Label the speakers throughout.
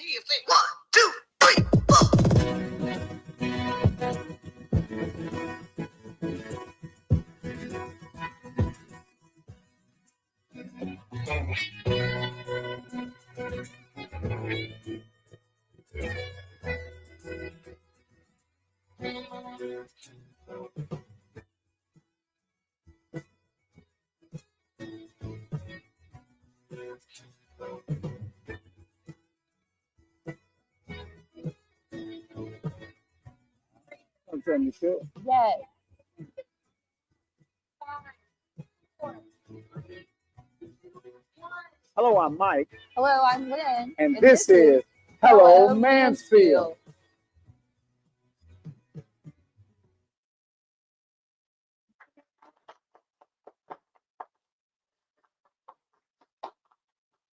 Speaker 1: You say 1, 2, 3, 4.
Speaker 2: Yes.
Speaker 3: Hello, I'm Mike.
Speaker 2: Hello, I'm Lynn.
Speaker 3: And this is Hello Mansfield.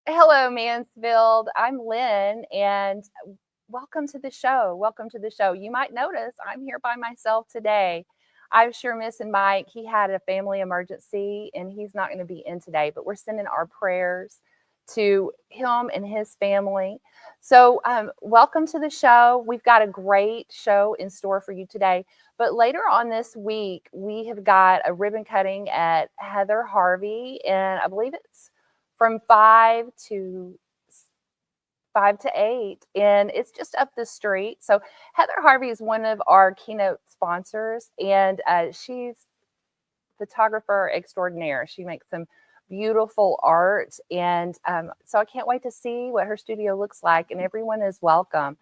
Speaker 2: Hello, Mansfield. I'm Lynn, and welcome to the show. Welcome to the show. You might notice I'm here by myself today. I'm sure missing Mike. He had a family emergency, and he's not going to be in today, but we're sending our prayers to him and his family. So welcome to the show. We've got a great show in store for you today. But later on this week, we have got a ribbon cutting at Heather Harvey, and I believe it's from 5 to 8, and it's just up the street. So Heather Harvey is one of our keynote sponsors, and she's photographer extraordinaire. She makes some beautiful art, and so I can't wait to see what her studio looks like, and everyone is welcome.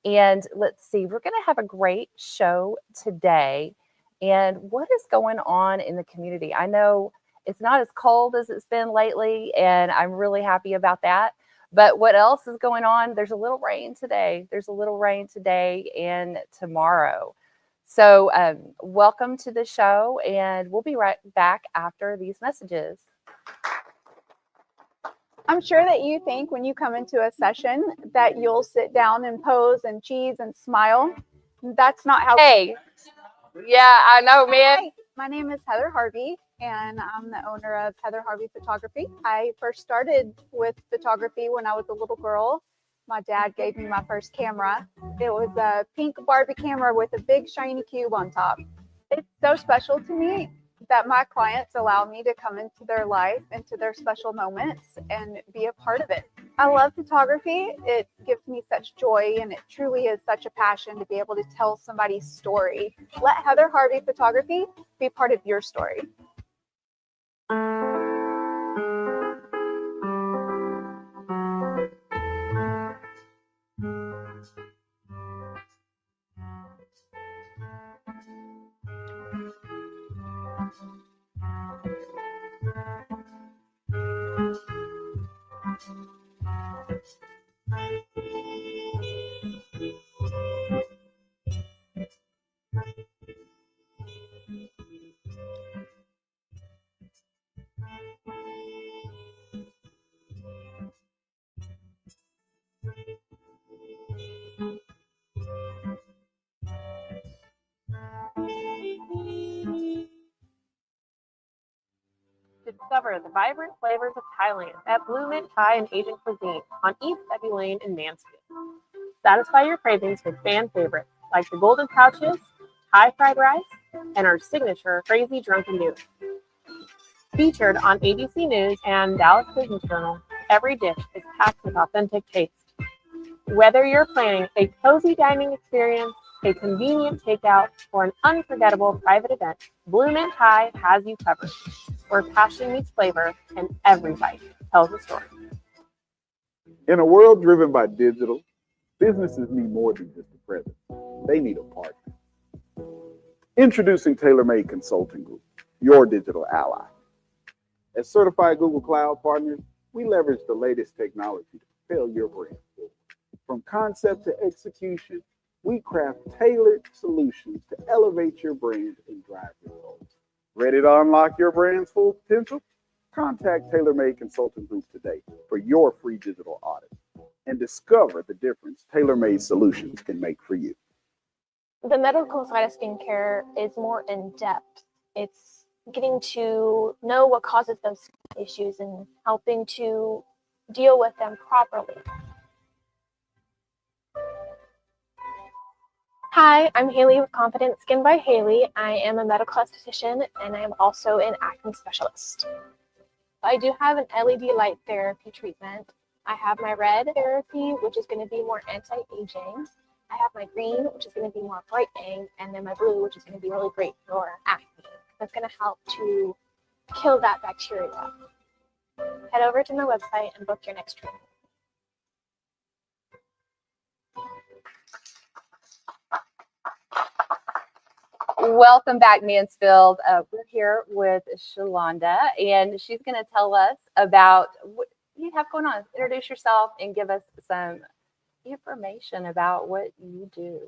Speaker 2: And let's see, we're going to have a great show today. And what is going on in the community? I know it's not as cold as it's been lately, and I'm really happy about that. But what else is going on? There's a little rain today. There's a little rain today and tomorrow. So welcome to the show, and we'll be right back after these messages.
Speaker 4: I'm sure that you think when you come into a session that you'll sit down and pose and cheese and smile. That's not how.
Speaker 2: Hey, yeah, I know, man.
Speaker 4: Hi, my name is Heather Harvey, and I'm the owner of Heather Harvey Photography. I first started with photography when I was a little girl. My dad gave me my first camera. It was a pink Barbie camera with a big shiny cube on top. It's so special to me that my clients allow me to come into their life, into their special moments, and be a part of it. I love photography. It gives me such joy, and it truly is such a passion to be able to tell somebody's story. Let Heather Harvey Photography be part of your story.
Speaker 5: Discover the vibrant flavors of Thailand at Blue Mint Thai and Asian Cuisine on East Debbie Lane in Mansfield. Satisfy your cravings with fan favorites like the Golden Pouches, Thai fried rice, and our signature Crazy Drunken Noodle. Featured on ABC News and Dallas Business Journal, every dish is packed with authentic taste. Whether you're planning a cozy dining experience, a convenient takeout, or an unforgettable private event, Blue Mint Thai has you covered, where passion meets flavor and every bite tells a story.
Speaker 3: In a world driven by digital, businesses need more than just a presence. They need a partner. Introducing TaylorMade Consulting Group, your digital ally. As certified Google Cloud partners, we leverage the latest technology to propel your brand forward. From concept to execution, we craft tailored solutions to elevate your brand and drive results. Ready to unlock your brand's full potential? Contact TaylorMade Consulting Group today for your free digital audit and discover the difference TaylorMade solutions can make for you.
Speaker 6: The medical side of skincare is more in depth. It's getting to know what causes those issues and helping to deal with them properly. Hi, I'm Haley with Confident Skin by Haley. I am a medical esthetician and I am also an acne specialist. I do have an LED light therapy treatment. I have my red therapy, which is going to be more anti-aging. I have my green, which is going to be more brightening, and then my blue, which is going to be really great for acne. That's going to help to kill that bacteria. Head over to my website and book your next treatment.
Speaker 2: Welcome back, Mansfield. We're here with Shulanda, and she's going to tell us about what you have going on. Introduce yourself and give us some information about what you do.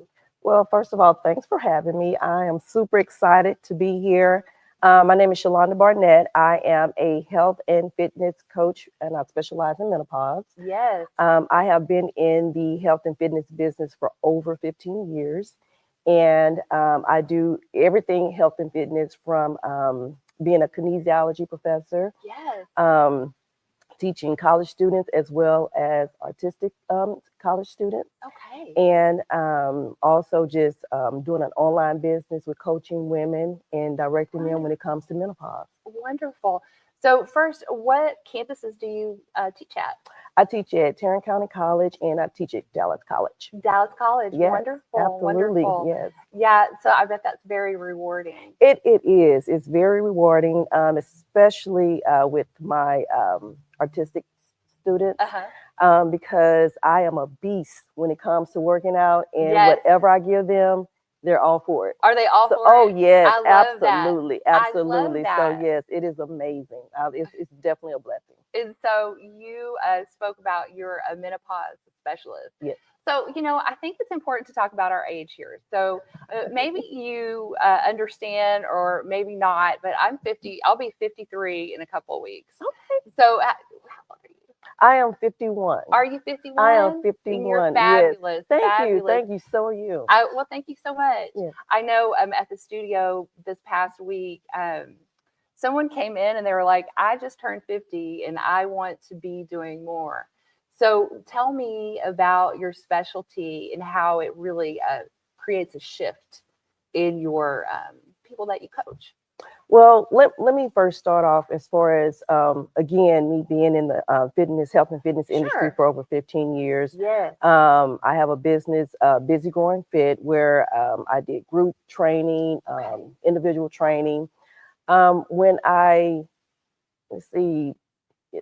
Speaker 7: Well, first of all, thanks for having me. I am super excited to be here. My name is Shulanda Barnett. I am a health and fitness coach, and I specialize in menopause.
Speaker 2: Yes.
Speaker 7: I have been in the health and fitness business for over 15 years. And I do everything health and fitness, from being a kinesiology professor,
Speaker 2: Yes.
Speaker 7: Teaching college students as well as artistic college students,
Speaker 2: Okay.
Speaker 7: and also just doing an online business with coaching women and directing them when it comes to menopause.
Speaker 2: Wonderful. So first, what campuses do you teach at?
Speaker 7: I teach at Tarrant County College and I teach at Dallas College.
Speaker 2: Dallas College.
Speaker 7: Yes,
Speaker 2: Wonderful.
Speaker 7: absolutely.
Speaker 2: Wonderful.
Speaker 7: Yes.
Speaker 2: Yeah. So I bet that's very rewarding.
Speaker 7: It is. It's very rewarding, especially with my artistic students, because I am a beast when it comes to working out, and
Speaker 2: Yes.
Speaker 7: whatever I give them, they're all for it.
Speaker 2: Are they all
Speaker 7: So,
Speaker 2: for
Speaker 7: oh
Speaker 2: it?
Speaker 7: yes,
Speaker 2: I love that.
Speaker 7: absolutely,
Speaker 2: I love
Speaker 7: absolutely. So
Speaker 2: that.
Speaker 7: yes, it is amazing. It's definitely a blessing.
Speaker 2: And so you spoke about you're a menopause specialist.
Speaker 7: Yes.
Speaker 2: So, I think it's important to talk about our age here. So maybe you understand or maybe not, but I'm 50. I'll be 53 in a couple of weeks.
Speaker 7: Okay.
Speaker 2: So how old are you?
Speaker 7: I am 51.
Speaker 2: Are you 51?
Speaker 7: I am 51.
Speaker 2: You're fabulous.
Speaker 7: Yes. Thank
Speaker 2: fabulous.
Speaker 7: you. Thank you. So are you.
Speaker 2: Well, thank you so much.
Speaker 7: Yes.
Speaker 2: I know at the studio this past week, someone came in and they were like, I just turned 50 and I want to be doing more. So tell me about your specialty and how it really creates a shift in your people that you coach.
Speaker 7: Well, let me first start off as far as, again, me being in the health and fitness industry
Speaker 2: Sure.
Speaker 7: for over 15 years.
Speaker 2: Yes.
Speaker 7: I have a business, Busy Growing Fit, where I did group training, individual training. When let's see,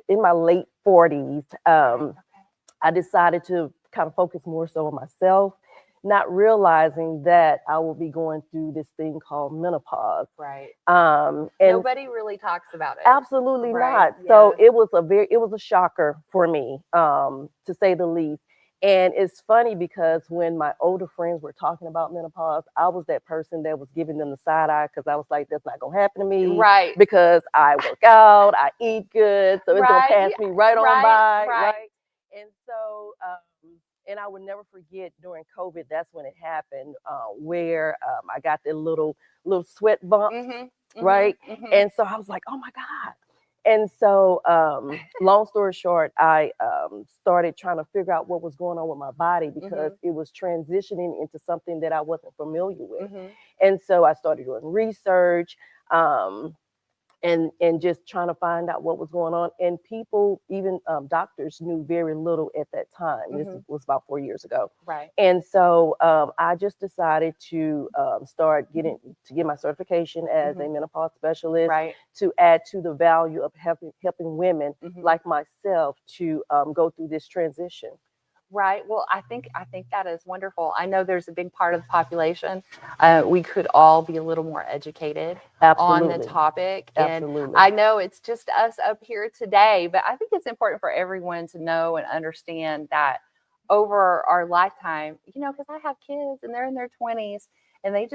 Speaker 7: in my late 40s, I decided to kind of focus more so on myself, not realizing that I will be going through this thing called menopause.
Speaker 2: Right.
Speaker 7: And
Speaker 2: Nobody really talks about it.
Speaker 7: absolutely
Speaker 2: Right,
Speaker 7: not. So
Speaker 2: yes.
Speaker 7: it was a shocker for me, to say the least. And it's funny because when my older friends were talking about menopause, I was that person that was giving them the side eye, because I was like, that's not gonna happen to me.
Speaker 2: Right.
Speaker 7: Because I work out, I eat good, so it's
Speaker 2: Right,
Speaker 7: gonna pass me right on
Speaker 2: right,
Speaker 7: by.
Speaker 2: right.
Speaker 7: Right. And so and I would never forget, during COVID, that's when it happened, where I got the little sweat bump, right?
Speaker 2: Mhm.
Speaker 7: And so I was like, oh my God. And so, long story short, I started trying to figure out what was going on with my body, because it was transitioning into something that I wasn't familiar with. And so I started doing research, and just trying to find out what was going on. And people, even doctors, knew very little at that time. This was about 4 years ago.
Speaker 2: Right.
Speaker 7: And so I just decided to get my certification as a menopause specialist,
Speaker 2: Right.
Speaker 7: to add to the value of helping women like myself to go through this transition.
Speaker 2: Right. Well, I think that is wonderful. I know there's a big part of the population. We could all be a little more educated on the topic.
Speaker 7: Absolutely.
Speaker 2: And I know it's just us up here today, but I think it's important for everyone to know and understand that over our lifetime, because I have kids and they're in their 20s and they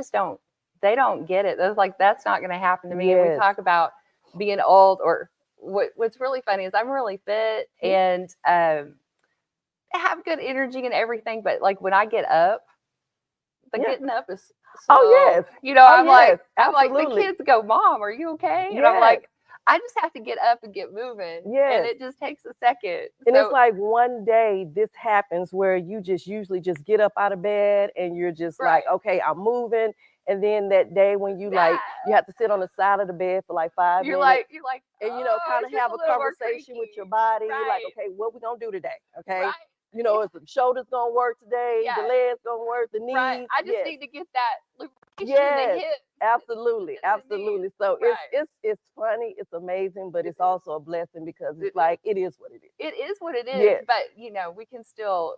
Speaker 2: don't get it. They're like, that's not going to happen to me. And we
Speaker 7: Yes.
Speaker 2: talk about being old, or what's really funny is I'm really fit and have good energy and everything, but like when I get up, getting up is slow.
Speaker 7: Oh yes.
Speaker 2: I'm
Speaker 7: yes.
Speaker 2: like the
Speaker 7: Absolutely.
Speaker 2: kids go, Mom, are you okay? And
Speaker 7: Yes.
Speaker 2: I'm like, I just have to get up and get moving.
Speaker 7: Yes.
Speaker 2: And it just takes a second.
Speaker 7: And
Speaker 2: So-
Speaker 7: it's like one day this happens where you just usually just get up out of bed and you're just
Speaker 2: Right.
Speaker 7: like, okay, I'm moving. And then that day when you like, you have to sit on the side of the bed for like 5
Speaker 2: you're
Speaker 7: minutes.
Speaker 2: like,
Speaker 7: And
Speaker 2: oh,
Speaker 7: kind
Speaker 2: it's
Speaker 7: of
Speaker 2: just
Speaker 7: have a
Speaker 2: little more
Speaker 7: conversation with
Speaker 2: creaky.
Speaker 7: your body. You're like,
Speaker 2: Right.
Speaker 7: okay, what we gonna do today? Okay.
Speaker 2: Right.
Speaker 7: You know, is the shoulders gonna work today?
Speaker 2: Yeah.
Speaker 7: The legs gonna work? The knees?
Speaker 2: Right. I just
Speaker 7: Yes.
Speaker 2: need to get that lubrication in
Speaker 7: Yes.
Speaker 2: the hips.
Speaker 7: Absolutely,
Speaker 2: and the
Speaker 7: absolutely.
Speaker 2: knees.
Speaker 7: So
Speaker 2: Right.
Speaker 7: it's funny, it's amazing, but
Speaker 2: It
Speaker 7: it's
Speaker 2: is.
Speaker 7: also a blessing because
Speaker 2: It
Speaker 7: it's like it is what it is.
Speaker 2: It is what it is,
Speaker 7: Yes.
Speaker 2: but we can still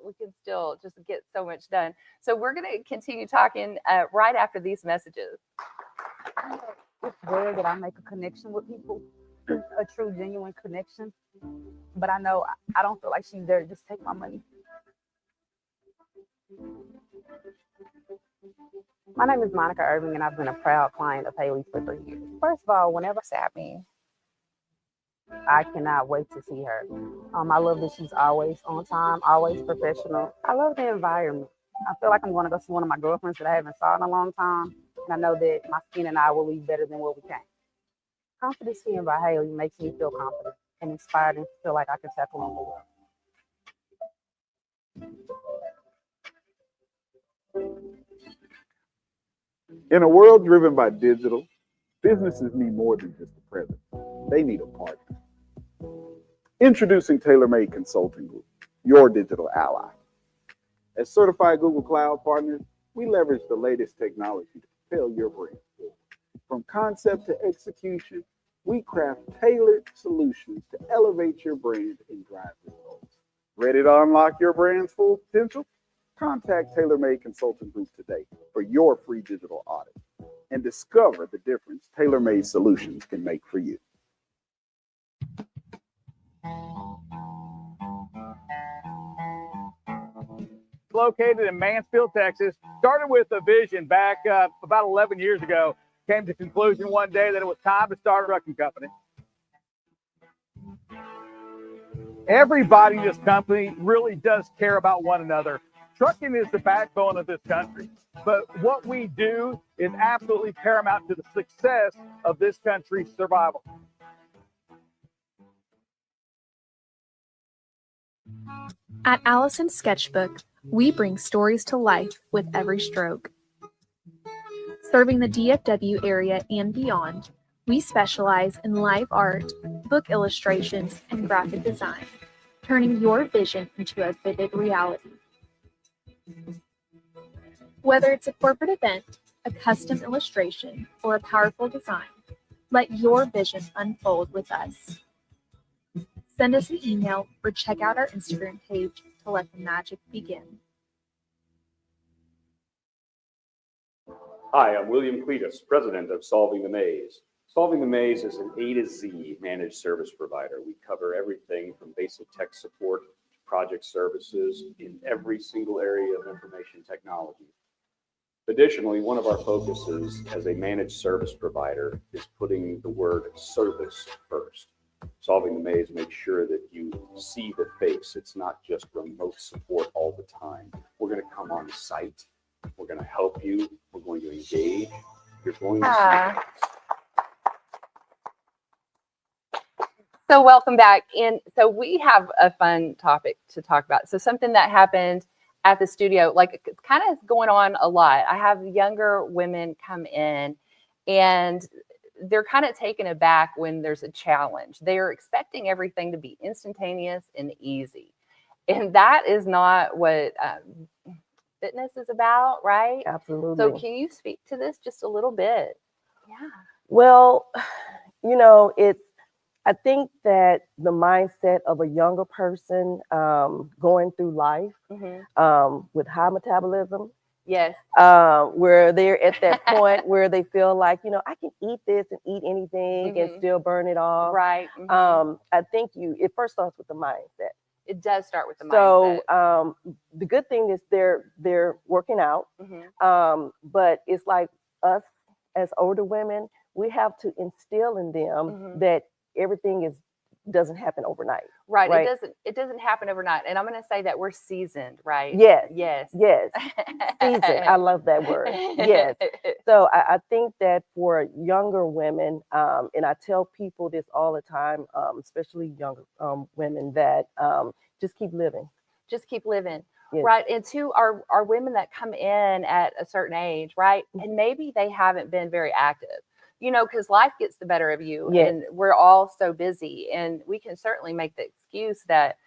Speaker 2: just get so much done. So we're going to continue talking right after these messages.
Speaker 8: It's rare that I make a connection with people, a true, genuine connection. But I know I don't feel like she's there to just take my money. My name is Monica Irving, and I've been a proud client of Haley's for 3 years. First of all, whenever it's at me, I cannot wait to see her. I love that she's always on time, always professional. I love the environment. I feel like I'm going to go see one of my girlfriends that I haven't saw in a long time, and I know that my skin and I will leave better than what we came. Confidence Skin by Haley makes me feel confident and inspired and feel like I can tackle on the world.
Speaker 3: In a world driven by digital, businesses need more than just a presence. They need a partner. Introducing TaylorMade Consulting Group, your digital ally. As certified Google Cloud partners, we leverage the latest technology to propel your brand forward. From concept to execution, we craft tailored solutions to elevate your brand and drive results. Ready to unlock your brand's full potential? Contact TaylorMade Consulting Group today for your free digital audit and discover the difference TaylorMade solutions can make for you.
Speaker 9: Located in Mansfield, Texas. Started with a vision back about 11 years ago. Came to the conclusion one day that it was time to start a trucking company. Everybody in this company really does care about one another. Trucking is the backbone of this country, but what we do is absolutely paramount to the success of this country's survival.
Speaker 10: At Allison's Sketchbook, we bring stories to life with every stroke. Serving the DFW area and beyond, we specialize in live art, book illustrations, and graphic design, turning your vision into a vivid reality. Whether it's a corporate event, a custom illustration, or a powerful design, let your vision unfold with us. Send us an email or check out our Instagram page to let the magic begin.
Speaker 11: Hi, I'm William Cletus, president of Solving the Maze. Solving the Maze is an A to Z managed service provider. We cover everything from basic tech support to project services in every single area of information technology. Additionally, one of our focuses as a managed service provider is putting the word service first. Solving the Maze makes sure that you see the face. It's not just remote support all the time. We're going to come on site. We're going to help you. We're going to engage. You're going to see things.
Speaker 2: So welcome back. And so we have a fun topic to talk about. So something that happened at the studio, like it's kind of going on a lot. I have younger women come in and they're kind of taken aback when there's a challenge. They're expecting everything to be instantaneous and easy. And that is not what fitness is about, right?
Speaker 7: Absolutely.
Speaker 2: So can you speak to this just a little bit? Yeah.
Speaker 7: Well, I think that the mindset of a younger person going through life with high metabolism,
Speaker 2: yes,
Speaker 7: where they're at that point where they feel like, I can eat this and eat anything and still burn it off.
Speaker 2: Right.
Speaker 7: I think it first starts with the mindset.
Speaker 2: It does start with the mindset.
Speaker 7: So the good thing is they're working out, but it's like us as older women, we have to instill in them that everything is doesn't happen overnight.
Speaker 2: Right.
Speaker 7: Right.
Speaker 2: It doesn't happen overnight. And I'm going to say that we're seasoned, right?
Speaker 7: Yes.
Speaker 2: Yes.
Speaker 7: Yes. Season. I love that word. Yes. So I think that for younger women, and I tell people this all the time, especially younger women, that just keep living.
Speaker 2: Just keep living.
Speaker 7: Yes.
Speaker 2: Right. And to our women that come in at a certain age, right? And maybe they haven't been very active, you know, because life gets the better of you.
Speaker 7: Yes.
Speaker 2: And we're all so busy. And we can certainly make the excuse that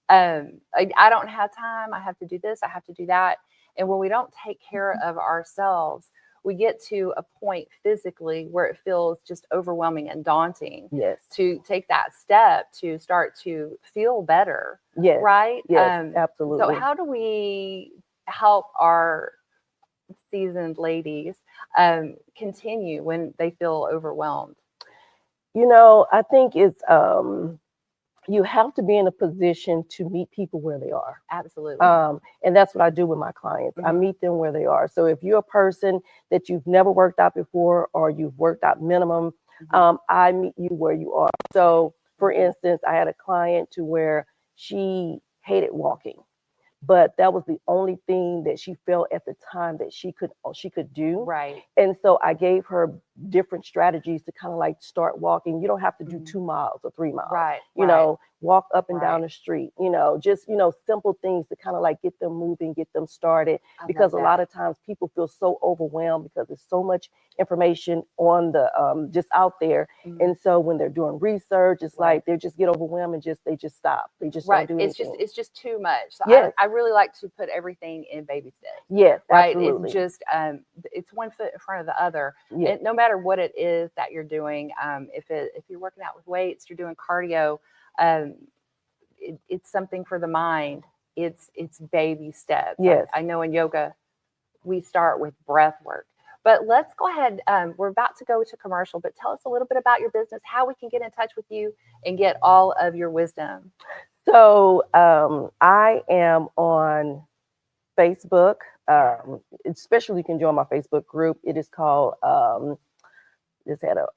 Speaker 2: I don't have time. I have to do this. I have to do that. And when we don't take care of ourselves, we get to a point physically where it feels just overwhelming and daunting.
Speaker 7: Yes.
Speaker 2: To take that step to start to feel better.
Speaker 7: Yes.
Speaker 2: Right.
Speaker 7: Yes. Absolutely.
Speaker 2: So how do we help our seasoned ladies continue when they feel overwhelmed?
Speaker 7: You know, I think it's you have to be in a position to meet people where they are.
Speaker 2: Absolutely.
Speaker 7: And that's what I do with my clients. I meet them where they are. So if you're a person that you've never worked out before, or you've worked out minimum, I meet you where you are. So for instance, I had a client to where she hated walking, but that was the only thing that she felt at the time that she could do.
Speaker 2: Right.
Speaker 7: And so I gave her different strategies to kind of like start walking. You don't have to do 2 miles or 3 miles.
Speaker 2: Right.
Speaker 7: You know, walk up and down
Speaker 2: Right.
Speaker 7: the street, you know, just, you know, simple things to kind of like get them moving, get them started.
Speaker 2: I
Speaker 7: Because a
Speaker 2: love
Speaker 7: lot
Speaker 2: that.
Speaker 7: of times people feel so overwhelmed because there's so much information on the just out there. And so when they're doing research, it's like they just get overwhelmed and they just stop. They just
Speaker 2: Right.
Speaker 7: don't do anything.
Speaker 2: It's just too much. So
Speaker 7: Yes.
Speaker 2: I really like to put everything in baby steps.
Speaker 7: Yes,
Speaker 2: Right.
Speaker 7: absolutely.
Speaker 2: It's just it's one foot in front of the other.
Speaker 7: Yes.
Speaker 2: And no matter what it is that you're doing, if you're working out with weights, you're doing cardio, it's something for the mind. It's baby steps.
Speaker 7: Yes.
Speaker 2: I know in yoga we start with breath work. But let's go ahead. We're about to go to commercial, but tell us a little bit about your business, how we can get in touch with you and get all of your wisdom.
Speaker 7: So I am on Facebook. Especially you can join my Facebook group. It is called just had a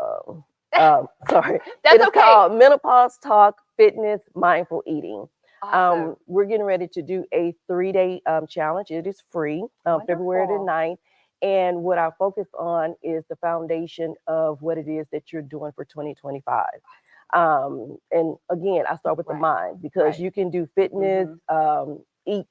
Speaker 7: sorry.
Speaker 2: That's
Speaker 7: it is
Speaker 2: okay.
Speaker 7: called Menopause Talk Fitness Mindful Eating.
Speaker 2: Awesome.
Speaker 7: We're getting ready to do a 3-day challenge. It is free, February the
Speaker 2: Wonderful.
Speaker 7: 9th. And what I focus on is the foundation of what it is that you're doing for 2025. And again, I start with the mind, because you can do fitness, eat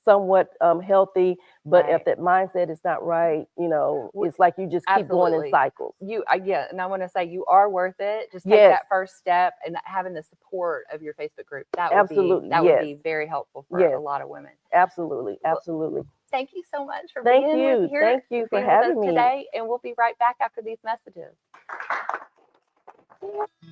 Speaker 7: somewhat healthy, but if that mindset is not right, you know, it's like you just keep going in cycles.
Speaker 2: Yeah, and I want to say you are worth it. Just take
Speaker 7: Yes.
Speaker 2: that first step, and having the support of your Facebook group. That would
Speaker 7: Absolutely,
Speaker 2: be
Speaker 7: yes.
Speaker 2: would be very helpful for
Speaker 7: Yes.
Speaker 2: a lot of women.
Speaker 7: Absolutely, absolutely.
Speaker 2: Thank you so much for
Speaker 7: Thank
Speaker 2: being
Speaker 7: you.
Speaker 2: here.
Speaker 7: Thank you for
Speaker 2: being with us
Speaker 7: having me.
Speaker 2: today, and we'll be right back after these messages.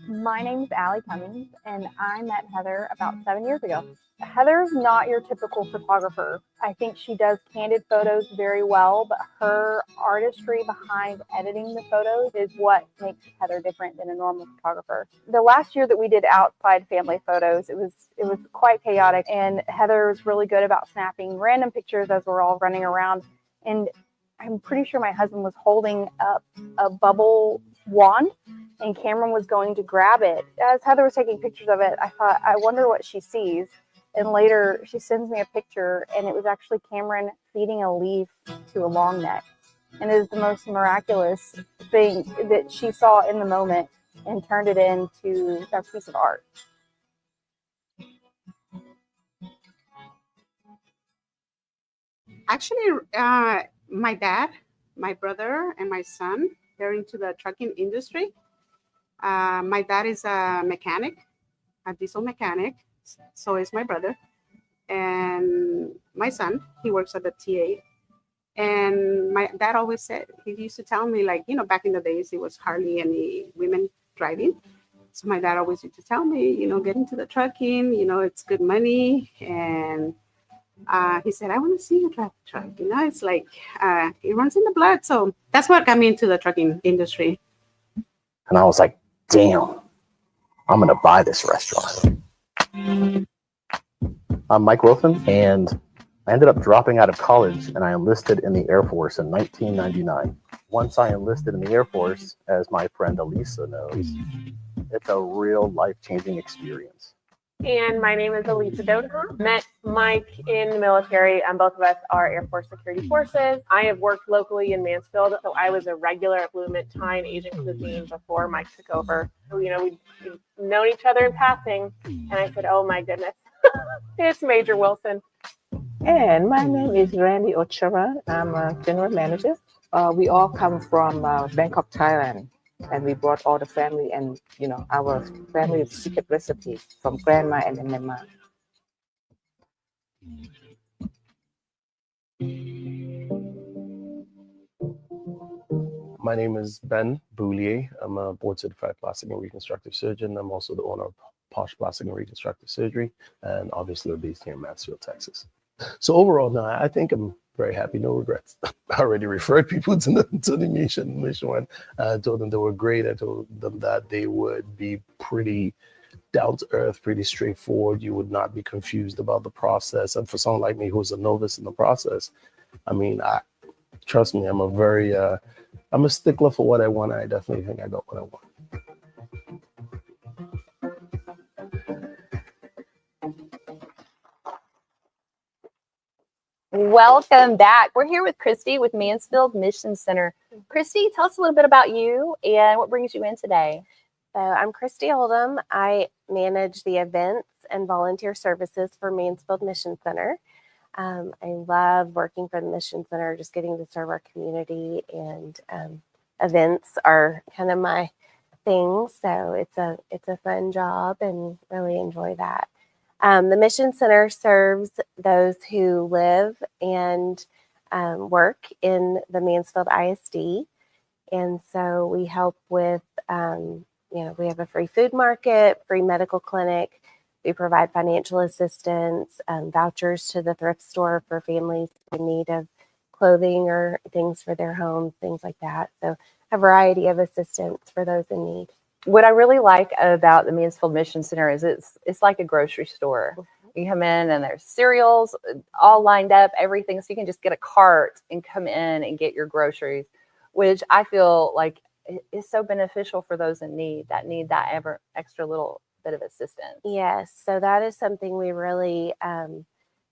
Speaker 4: My name's Allie Cummings, and I met Heather about 7 years ago. Heather's not your typical photographer. I think she does candid photos very well, but her artistry behind editing the photos is what makes Heather different than a normal photographer. The last year that we did outside family photos, it was quite chaotic, and Heather was really good about snapping random pictures as we're all running around. And I'm pretty sure my husband was holding up a bubble wand, and Cameron was going to grab it. As Heather was taking pictures of it, I thought, I wonder what she sees. And later she sends me a picture, and it was actually Cameron feeding a leaf to a long neck. And it is the most miraculous thing that she saw in the moment and turned it into a piece of art.
Speaker 12: Actually, my dad, my brother, and my son, they're into the trucking industry. My dad is a mechanic, a diesel mechanic. So is my brother. And my son, he works at the TA. And my dad always said, he used to tell me, like, you know, back in the days, there was hardly any women driving. So my dad always used to tell me, you know, get into the trucking, you know, it's good money. And he said, I want to see you drive a truck. You know, it's like, it runs in the blood. So that's what got me into the trucking industry.
Speaker 13: And I was like, damn, I'm going to buy this restaurant. I'm Mike Wilson, and I ended up dropping out of college, and I enlisted in the Air Force in 1999. Once I enlisted in the Air Force, as my friend Elisa knows, it's a real life-changing experience.
Speaker 5: And my name is Elisa Dodenhoff. Met Mike in the military, and both of us are Air Force Security Forces. I have worked locally in Mansfield, so I was a regular at Blue Mint Thai and Asian Cuisine before Mike took over. So, you know, we'd known each other in passing, and I said, oh my goodness, it's Major Wilson.
Speaker 14: And my name is Randy Ochara. I'm a general manager. We all come from Bangkok, Thailand, and we brought all the family and, you know, our family secret recipe from grandma and then my mom.
Speaker 15: My name is Ben Boulier. I'm a board certified plastic and reconstructive surgeon. I'm also the owner of Posh Plastic and Reconstructive Surgery, and obviously we're based here in Mansfield, Texas. So overall, no, I think I'm very happy, no regrets. I already referred people to the mission one. I told them they were great. I told them that they would be pretty down to earth, pretty straightforward. You would not be confused about the process. And for someone like me who's a novice in the process, I mean, trust me, I'm a stickler for what I want. I definitely think I got what I want.
Speaker 2: Welcome back. We're here with Christy with Mansfield Mission Center. Christy, tell us a little bit about you and what brings you in today.
Speaker 16: So I'm Christy Oldham. I manage the events and volunteer services for Mansfield Mission Center. I love working for the Mission Center, just getting to serve our community, and events are kind of my thing. So it's a fun job and really enjoy that. The Mission Center serves those who live and work in the Mansfield ISD. And so we help with, we have a free food market, free medical clinic. We provide financial assistance, vouchers to the thrift store for families in need of clothing or things for their homes, things like that. So a variety of assistance for those in need.
Speaker 2: What I really like about the Mansfield Mission Center is it's like a grocery store. You come in and there's cereals all lined up, everything. So you can just get a cart and come in and get your groceries, which I feel like is so beneficial for those in need that extra little bit of assistance.
Speaker 16: Yes. So that is something we really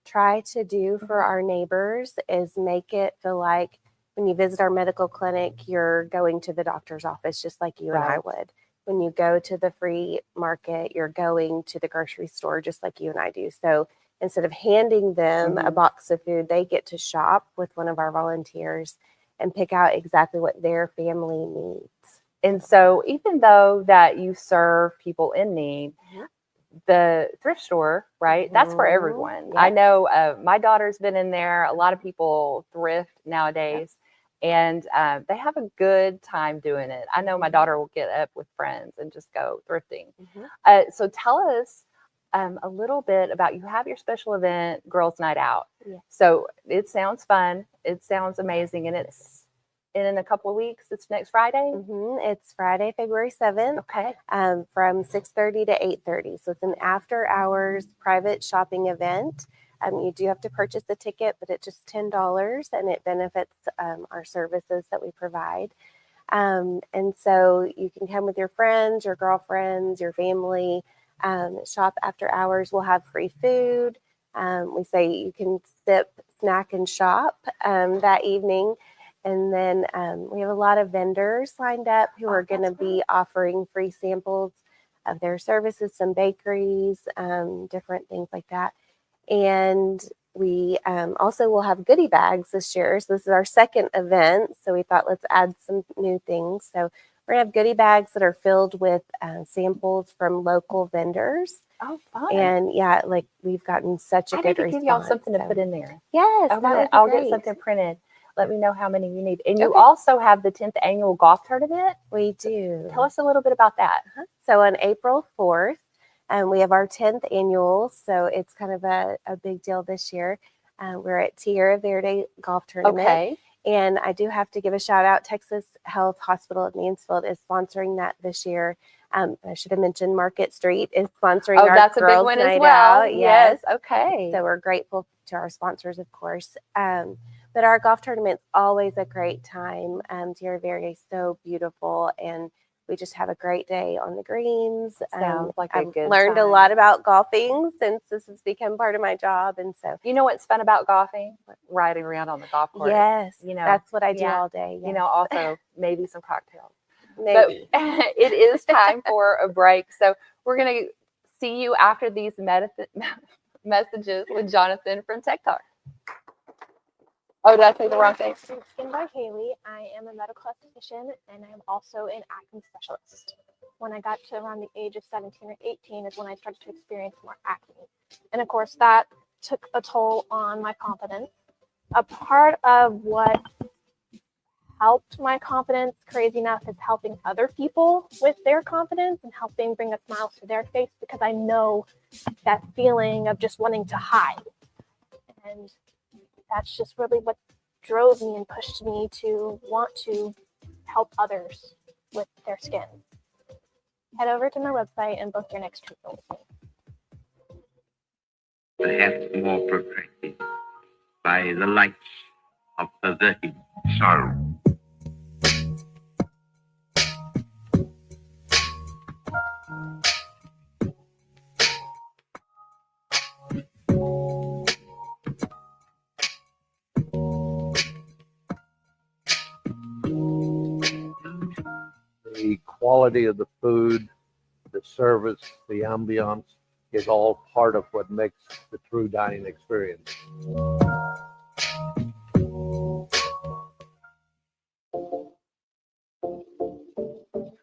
Speaker 16: try to do for our neighbors, is make it feel like when you visit our medical clinic, you're going to the doctor's office just like you and I would. When you go to the free market, you're going to the grocery store just like you and I do. So instead of handing them a box of food, they get to shop with one of our volunteers and pick out exactly what their family needs.
Speaker 2: And so even though that you serve people in need, the thrift store, right, that's for everyone.
Speaker 16: Yes.
Speaker 2: I know my daughter's been in there. A lot of people thrift nowadays. And they have a good time doing it. I know my daughter will get up with friends and just go thrifting. So tell us a little bit about, you have your special event, Girls Night Out. So it sounds fun. It sounds amazing. And it's in a couple of weeks. It's next Friday.
Speaker 16: It's Friday, February 7th.
Speaker 2: Okay.
Speaker 16: From 6:30 to 8:30. So it's an after hours private shopping event. You do have to purchase the ticket, but it's just $10, and it benefits our services that we provide. And so you can come with your friends, your girlfriends, your family, shop after hours. We'll have free food. We say you can sip, snack, and shop that evening. And then we have a lot of vendors lined up who are going to be offering free samples of their services, some bakeries, different things like that. And we also will have goodie bags this year. So this is our second event. So we thought, let's add some new things. So we're going to have goodie bags that are filled with samples from local vendors.
Speaker 2: Oh, fun.
Speaker 16: And yeah, like we've gotten such a good response.
Speaker 2: Give y'all something to put in there.
Speaker 16: Yes,
Speaker 2: I'll get something printed. Let me know how many you need. And you also have the 10th annual golf tournament.
Speaker 16: We do.
Speaker 2: Tell us a little bit about that.
Speaker 16: So on April 4th, we have our 10th annual. So it's kind of a big deal this year. We're at Tierra Verde Golf Tournament.
Speaker 2: Okay.
Speaker 16: And I do have to give a shout out. Texas Health Hospital at Mansfield is sponsoring that this year. I should have mentioned Market Street is sponsoring our
Speaker 2: that's
Speaker 16: Girls
Speaker 2: a big one
Speaker 16: Night
Speaker 2: as well.
Speaker 16: Out.
Speaker 2: Yes. Okay.
Speaker 16: So we're grateful to our sponsors, of course. But our golf tournament's always a great time. Tierra Verde is so beautiful, and we just have a great day on the greens.
Speaker 2: Sounds like a
Speaker 16: I've
Speaker 2: good
Speaker 16: learned a
Speaker 2: time.
Speaker 16: lot about golfing since this has become part of my job. And so,
Speaker 2: You know what's fun about golfing? Riding around on the golf course.
Speaker 16: yes,
Speaker 2: You know,
Speaker 16: that's what I do
Speaker 2: yeah.
Speaker 16: all day.
Speaker 2: You know,
Speaker 16: yes.
Speaker 2: also maybe some cocktails.
Speaker 16: Maybe.
Speaker 2: But it is time for a break. So we're going to see you after these messages with Jonathan from Tech Talk. Oh, did I say the wrong thing?
Speaker 6: Skin by Haley. I am a medical esthetician and I am also an acne specialist. When I got to around the age of 17 or 18 is when I started to experience more acne. And of course, that took a toll on my confidence. A part of what helped my confidence, crazy enough, is helping other people with their confidence and helping bring a smile to their face, because I know that feeling of just wanting to hide. And that's just really what drove me and pushed me to want to help others with their skin. Head over to my website and book your next treatment with me.
Speaker 17: Perhaps more perfected by the light of perverted sorrow.
Speaker 18: The quality of the food, the service, the ambiance is all part of what makes the true dining experience.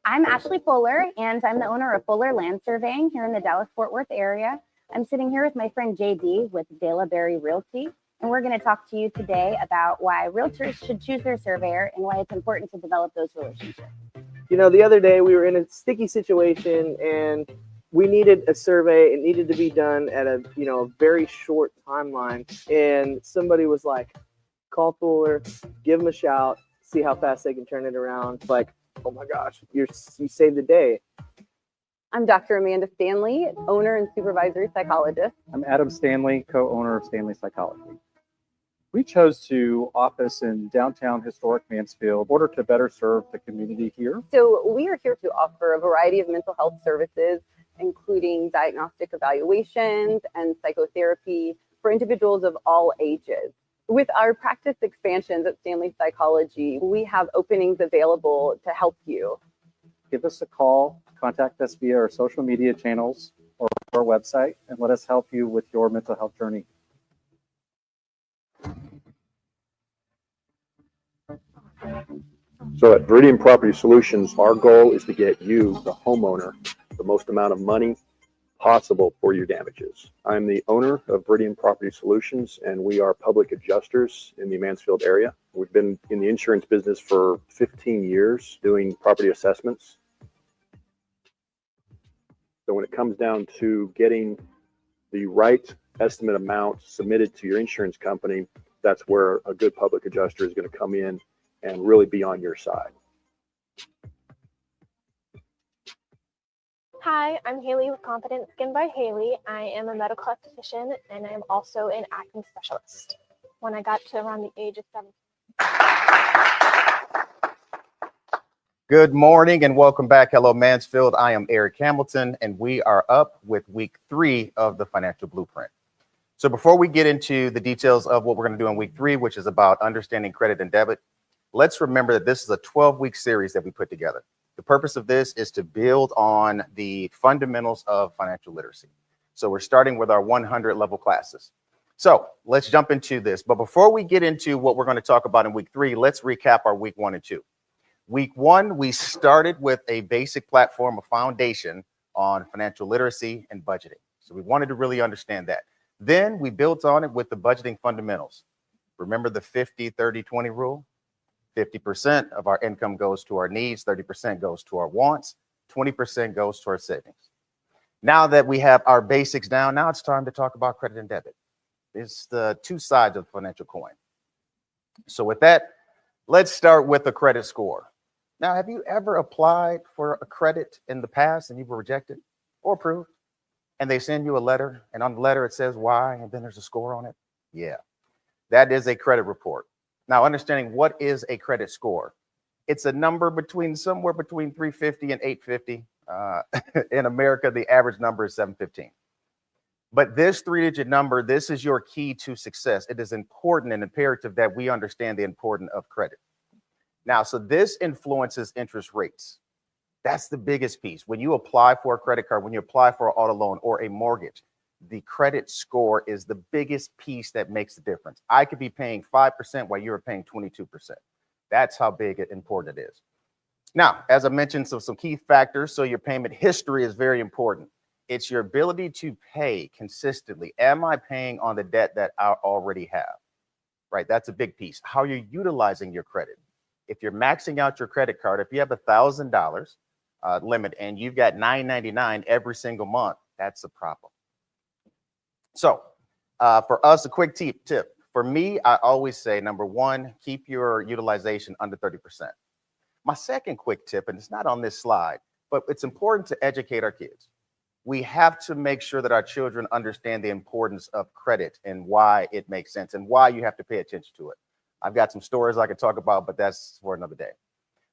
Speaker 19: I'm Ashley Fuller, and I'm the owner of Fuller Land Surveying here in the Dallas-Fort Worth area. I'm sitting here with my friend JD with Dela Berry Realty, and we're going to talk to you today about why realtors should choose their surveyor and why it's important to develop those relationships.
Speaker 20: You know, the other day we were in a sticky situation and we needed a survey. It needed to be done at a, very short timeline. And somebody was like, call Fuller, give them a shout, see how fast they can turn it around. It's like, oh my gosh, you saved the day.
Speaker 21: I'm Dr. Amanda Stanley, owner and supervisory psychologist.
Speaker 22: I'm Adam Stanley, co-owner of Stanley Psychology. We chose to office in downtown historic Mansfield in order to better serve the community here.
Speaker 21: So we are here to offer a variety of mental health services, including diagnostic evaluations and psychotherapy for individuals of all ages. With our practice expansions at Stanley Psychology, we have openings available to help you.
Speaker 22: Give us a call, contact us via our social media channels or our website, and let us help you with your mental health journey.
Speaker 23: So at Viridian Property Solutions, our goal is to get you, the homeowner, the most amount of money possible for your damages. I'm the owner of Viridian Property Solutions, and we are public adjusters in the Mansfield area. We've been in the insurance business for 15 years doing property assessments. So when it comes down to getting the right estimate amount submitted to your insurance company, that's where a good public adjuster is going to come in and really be on your side.
Speaker 6: Hi, I'm Haley with Confident Skin by Haley. I am a medical esthetician and I'm also an acne specialist. When I got to around the age of 17.
Speaker 24: Good morning and welcome back. Hello Mansfield. I am Eric Hamilton and we are up with week 3 of the financial blueprint. So before we get into the details of what we're going to do in week 3, which is about understanding credit and debit, let's remember that this is a 12-week series that we put together. The purpose of this is to build on the fundamentals of financial literacy. So we're starting with our 100 level classes. So let's jump into this. But before we get into what we're going to talk about in week 3, let's recap our week 1 and 2. Week 1, we started with a basic platform, a foundation on financial literacy and budgeting. So we wanted to really understand that. Then we built on it with the budgeting fundamentals. Remember the 50-30-20 rule? 50% of our income goes to our needs, 30% goes to our wants, 20% goes to our savings. Now that we have our basics down, now it's time to talk about credit and debit. It's the two sides of the financial coin. So with that, let's start with a credit score. Now, have you ever applied for a credit in the past and you were rejected or approved? And they send you a letter, and on the letter it says why, and then there's a score on it? Yeah, that is a credit report. Now, understanding what is a credit score. It's a number somewhere between 350 and 850. In America, the average number is 715. But this 3-digit number, this is your key to success. It is important and imperative that we understand the importance of credit. Now, so this influences interest rates. That's the biggest piece. When you apply for a credit card, when you apply for an auto loan or a mortgage, the credit score is the biggest piece that makes the difference. I could be paying 5% while you're paying 22%. That's how big and important it is. Now, as I mentioned, so some key factors. So your payment history is very important. It's your ability to pay consistently. Am I paying on the debt that I already have? Right, that's a big piece. How you're utilizing your credit. If you're maxing out your credit card, if you have $1,000 limit and you've got $9.99 every single month, that's a problem. So for us, a quick tip. For me, I always say, number one, keep your utilization under 30%. My second quick tip, and it's not on this slide, but it's important to educate our kids. We have to make sure that our children understand the importance of credit and why it makes sense and why you have to pay attention to it. I've got some stories I could talk about, but that's for another day.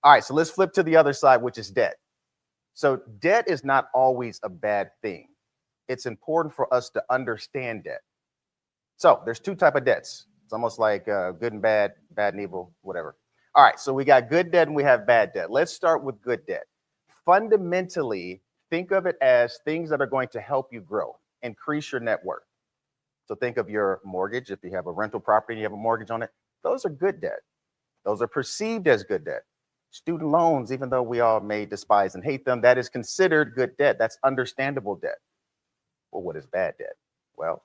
Speaker 24: All right, so let's flip to the other side, which is debt. So debt is not always a bad thing. It's important for us to understand debt. So there's two types of debts. It's almost like good and bad, bad and evil, whatever. All right, so we got good debt and we have bad debt. Let's start with good debt. Fundamentally, think of it as things that are going to help you grow, increase your net worth. So think of your mortgage. If you have a rental property and you have a mortgage on it, those are good debt. Those are perceived as good debt. Student loans, even though we all may despise and hate them, that is considered good debt. That's understandable debt. Well, what is bad debt? Well,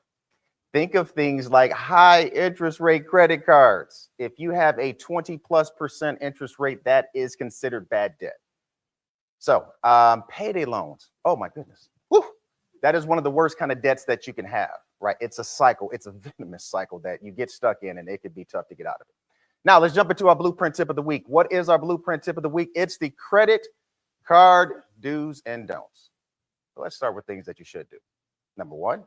Speaker 24: think of things like high interest rate credit cards. If you have a 20+% interest rate, that is considered bad debt. So payday loans. Oh my goodness. Woo! That is one of the worst kind of debts that you can have, right? It's a cycle. It's a venomous cycle that you get stuck in and it could be tough to get out of it. Now let's jump into our blueprint tip of the week. What is our blueprint tip of the week? It's the credit card do's and don'ts. So let's start with things that you should do. Number one,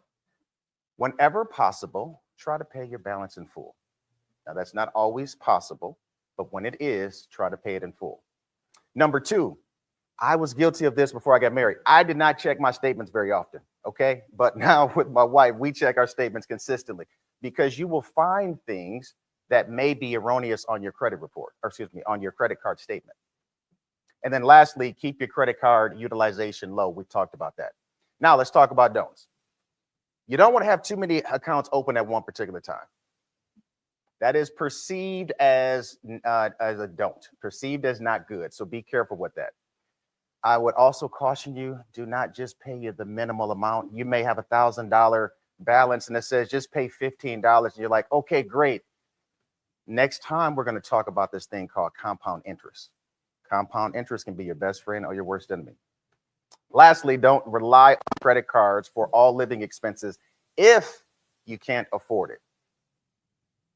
Speaker 24: whenever possible, try to pay your balance in full. Now that's not always possible, but when it is, try to pay it in full. Number two, I was guilty of this before I got married. I did not check my statements very often, okay? But now with my wife, we check our statements consistently because you will find things that may be erroneous on your credit report, or excuse me, on your credit card statement. And then lastly, keep your credit card utilization low. We talked about that. Now let's talk about don'ts. You don't want to have too many accounts open at one particular time. That is perceived as a don't, perceived as not good. So be careful with that. I would also caution you, do not just pay you the minimal amount. You may have $1,000 balance and it says just pay $15 and you're like, okay, great. Next time we're going to talk about this thing called compound interest. Compound interest can be your best friend or your worst enemy. Lastly, don't rely on credit cards for all living expenses if you can't afford it.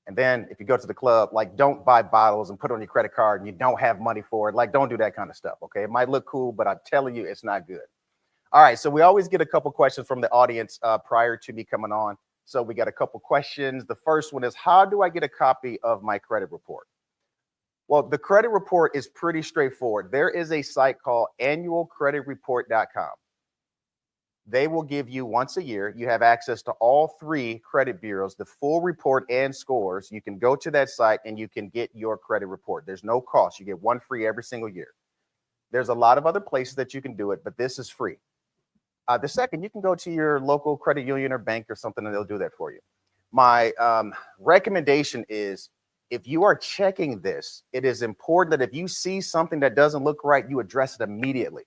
Speaker 24: And then if you go to the club, like don't buy bottles and put it on your credit card and you don't have money for it. Like don't do that kind of stuff, okay? It might look cool, but I'm telling you, it's not good. All right, so we always get a couple questions from the audience prior to me coming on. So we got a couple questions. The first one is, how do I get a copy of my credit report? Well, the credit report is pretty straightforward. There is a site called annualcreditreport.com. They will give you once a year. You have access to all 3 credit bureaus, the full report and scores. You can go to that site and you can get your credit report. There's no cost. You get one free every single year. There's a lot of other places that you can do it, but this is free. The second, you can go to your local credit union or bank or something and they'll do that for you. My recommendation is, if you are checking this, it is important that if you see something that doesn't look right, you address it immediately.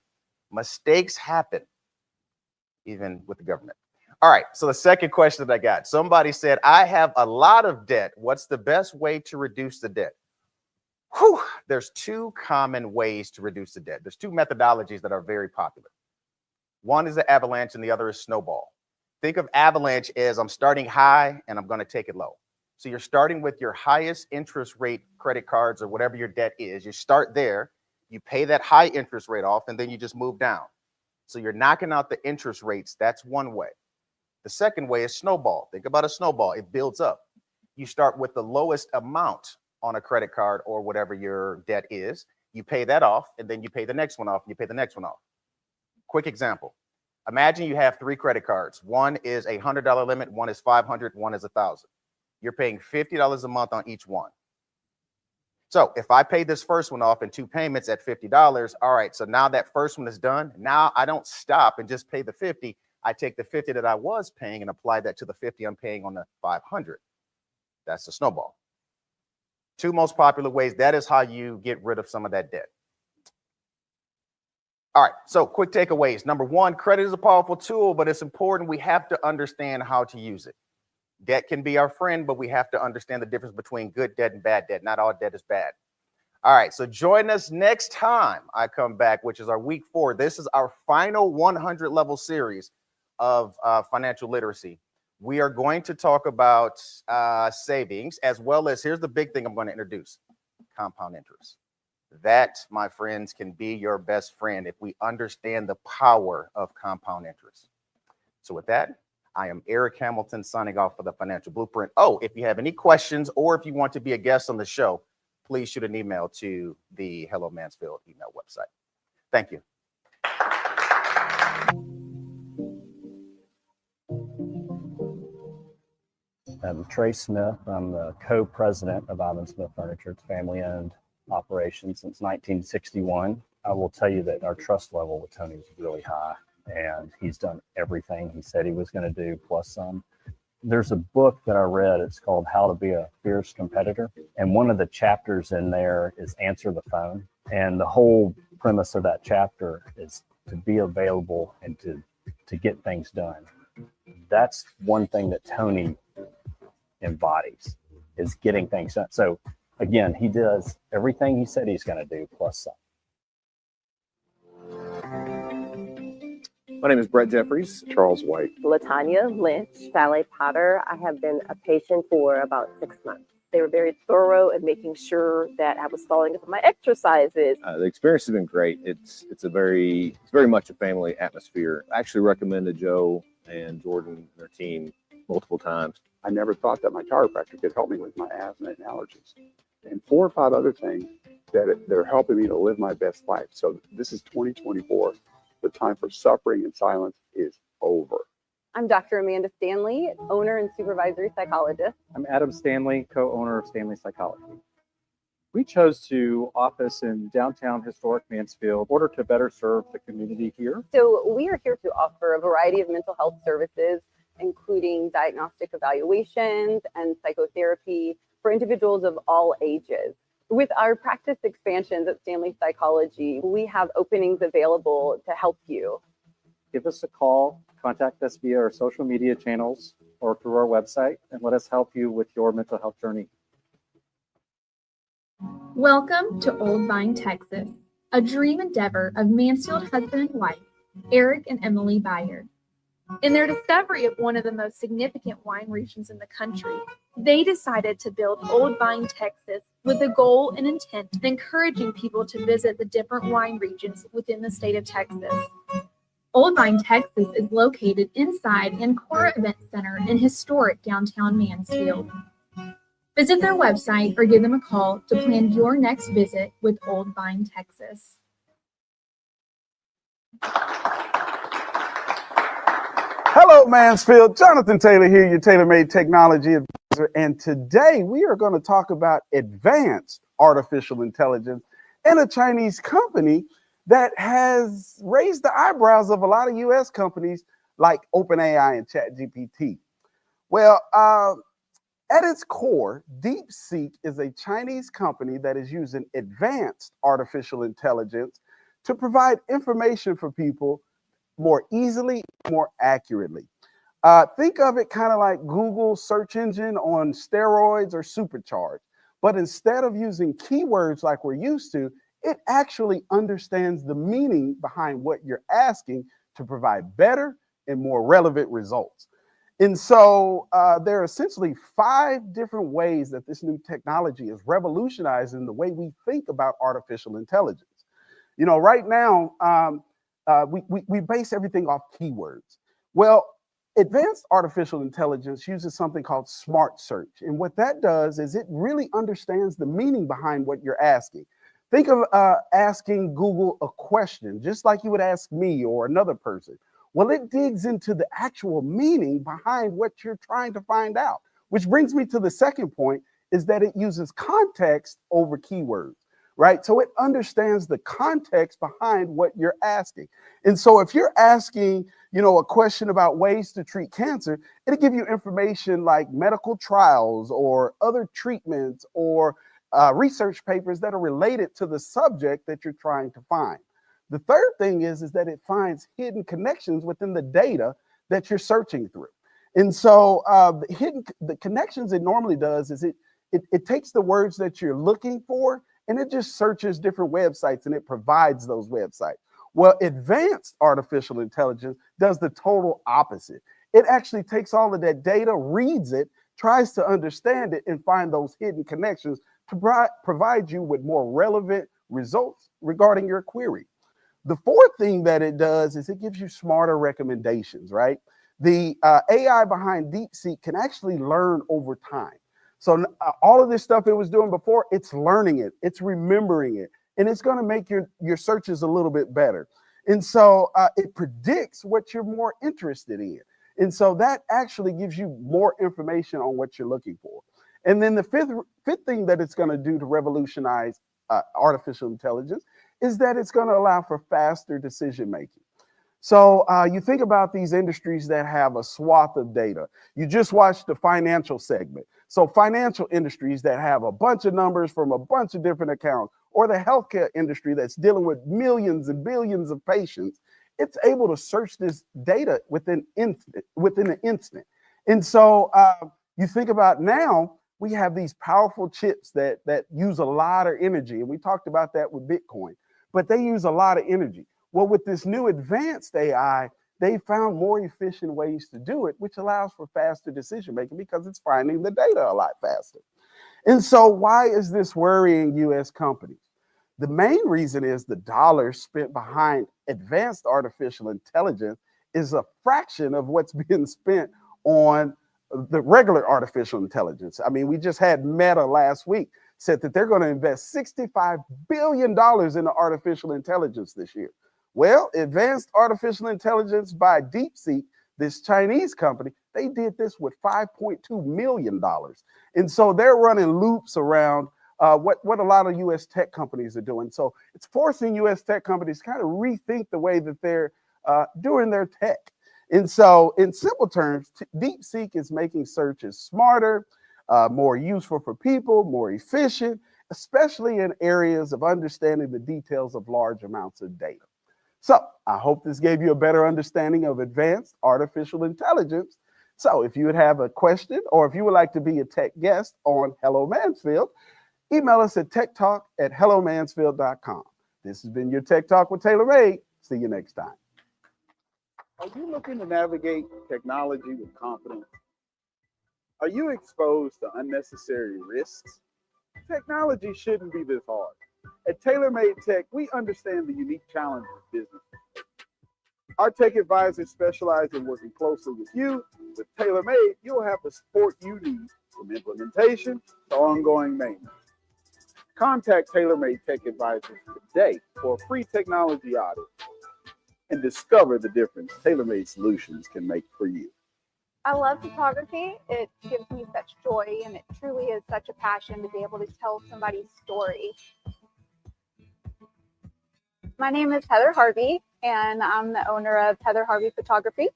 Speaker 24: Mistakes happen, even with the government. All right, so the second question that I got, somebody said, I have a lot of debt. What's the best way to reduce the debt? Whew, there's 2 common ways to reduce the debt. There's 2 methodologies that are very popular. One is the avalanche and the other is snowball. Think of avalanche as I'm starting high and I'm going to take it low. So you're starting with your highest interest rate credit cards or whatever your debt is. You start there, you pay that high interest rate off, and then you just move down. So you're knocking out the interest rates. That's one way. The second way is snowball. Think about a snowball. It builds up. You start with the lowest amount on a credit card or whatever your debt is, You pay that off, and then you pay the next one off, and you pay the next one off. Quick example. Imagine you have 3 credit cards. One is a $100 limit, one is $500, one is $1,000. You're paying $50 a month on each one. So if I pay this first one off in 2 payments at $50, all right, so now that first one is done. Now I don't stop and just pay the 50. I take the 50 that I was paying and apply that to the 50 I'm paying on the 500. That's the snowball. 2 most popular ways. That is how you get rid of some of that debt. All right, so quick takeaways. Number 1, credit is a powerful tool, but it's important we have to understand how to use it. Debt can be our friend, but we have to understand the difference between good debt and bad debt. Not all debt is bad. All right, so join us next time I come back, which is our week 4. This is our final 100 level series of financial literacy. We are going to talk about savings, as well as, here's the big thing I'm going to introduce, compound interest. That, my friends, can be your best friend if we understand the power of compound interest. So with that, I am Eric Hamilton signing off for the Financial Blueprint. Oh, if you have any questions or if you want to be a guest on the show, please shoot an email to the Hello Mansfield email website. Thank you.
Speaker 1: I'm Trey Smith. I'm the co-president of Ivan Smith Furniture. It's family-owned operation since 1961. I will tell you that our trust level with Tony is really high, and he's done everything he said he was going to do, plus some. There's a book that I read. It's called How to Be a Fierce Competitor. And one of the chapters in there is Answer the Phone. And the whole premise of that chapter is to be available and to get things done. That's one thing that Tony embodies, is getting things done. So again, he does everything he said he's going to do, plus some.
Speaker 3: My name is Brett Jeffries.
Speaker 8: Charles White.
Speaker 9: Latanya Lynch. Sally Potter. I have been a patient for about 6 months. They were very thorough in making sure that I was following up on my exercises.
Speaker 3: The experience has been great. It's very much a family atmosphere. I actually recommended Joe and Jordan and their team multiple times.
Speaker 25: I never thought that my chiropractor could help me with my asthma and allergies, and 4 or 5 other things that they're helping me to live my best life. So this is 2024. The time for suffering and silence is over.
Speaker 21: I'm Dr. Amanda Stanley, owner and supervisory psychologist.
Speaker 22: I'm Adam Stanley, co-owner of Stanley Psychology. We chose to office in downtown historic Mansfield in order to better serve the community here.
Speaker 21: So we are here to offer a variety of mental health services, including diagnostic evaluations and psychotherapy for individuals of all ages. With our practice expansions at Stanley Psychology, we have openings available to help you.
Speaker 22: Give us a call, contact us via our social media channels or through our website, and let us help you with your mental health journey.
Speaker 10: Welcome to Old Vine, Texas, a dream endeavor of Mansfield husband and wife, Eric and Emily Bayard. In their discovery of one of the most significant wine regions in the country, they decided to build Old Vine, Texas, with the goal and intent of encouraging people to visit the different wine regions within the state of Texas. Old Vine, Texas is located inside Ancora Event Center in historic downtown Mansfield. Visit their website or give them a call to plan your next visit with Old Vine, Texas.
Speaker 26: Hello, Mansfield. Jonathan Taylor here, your tailor-made technology advisor. And today we are going to talk about advanced artificial intelligence and a Chinese company that has raised the eyebrows of a lot of U.S. companies like OpenAI and ChatGPT. Well, at its core, DeepSeek is a Chinese company that is using advanced artificial intelligence to provide information for people more easily, more accurately. Think of it kind of like Google search engine on steroids or supercharged. But instead of using keywords like we're used to, it actually understands the meaning behind what you're asking to provide better and more relevant results. And so there are essentially 5 different ways that this new technology is revolutionizing the way we think about artificial intelligence. You know, right now, we base everything off keywords. Well, advanced artificial intelligence uses something called smart search. And what that does is it really understands the meaning behind what you're asking. Think of asking Google a question, just like you would ask me or another person. Well, it digs into the actual meaning behind what you're trying to find out, which brings me to the second point, is that it uses context over keywords, right? So it understands the context behind what you're asking. And so if you're asking, a question about ways to treat cancer, it'll give you information like medical trials or other treatments or research papers that are related to the subject that you're trying to find. The third thing is that it finds hidden connections within the data that you're searching through. And so the connections it normally does is it takes the words that you're looking for and it just searches different websites and it provides those websites. Well, advanced artificial intelligence does the total opposite. It actually takes all of that data, reads it, tries to understand it, and find those hidden connections to provide you with more relevant results regarding your query. The fourth thing that it does is it gives you smarter recommendations, right? The AI behind DeepSeek can actually learn over time. So all of this stuff it was doing before, it's learning it, it's remembering it, and it's going to make your searches a little bit better. And so it predicts what you're more interested in. And so that actually gives you more information on what you're looking for. And then the fifth thing that it's going to do to revolutionize artificial intelligence is that it's going to allow for faster decision making. So you think about these industries that have a swath of data. You just watched the financial segment. So financial industries that have a bunch of numbers from a bunch of different accounts, or the healthcare industry that's dealing with millions and billions of patients, it's able to search this data within an instant. And so you think about now, we have these powerful chips that use a lot of energy. And we talked about that with Bitcoin, but they use a lot of energy. Well, with this new advanced AI, they found more efficient ways to do it, which allows for faster decision making because it's finding the data a lot faster. And so why is this worrying US companies? The main reason is the dollars spent behind advanced artificial intelligence is a fraction of what's being spent on the regular artificial intelligence. I mean, we just had Meta last week said that they're going to invest $65 billion into artificial intelligence this year. Well, advanced artificial intelligence by DeepSeek, this Chinese company, they did this with $5.2 million. And so they're running loops around what a lot of US tech companies are doing. So it's forcing US tech companies to kind of rethink the way that they're doing their tech. And so in simple terms, DeepSeek is making searches smarter, more useful for people, more efficient, especially in areas of understanding the details of large amounts of data. So I hope this gave you a better understanding of advanced artificial intelligence. So if you would have a question or if you would like to be a tech guest on Hello Mansfield, email us at techtalk@hellomansfield.com. This has been your Tech Talk with Taylor Made. See you next time. Are you looking to navigate technology with confidence? Are you exposed to unnecessary risks? Technology shouldn't be this hard. At TaylorMade Tech, we understand the unique challenges of business. Our tech advisors specialize in working closely with you. With TaylorMade, you'll have the support you need from implementation to ongoing maintenance. Contact TaylorMade Tech Advisors today for a free technology audit and discover the difference TaylorMade solutions can make for you.
Speaker 4: I love photography. It gives me such joy, and it truly is such a passion to be able to tell somebody's story. My name is Heather Harvey, and I'm the owner of Heather Harvey Photography.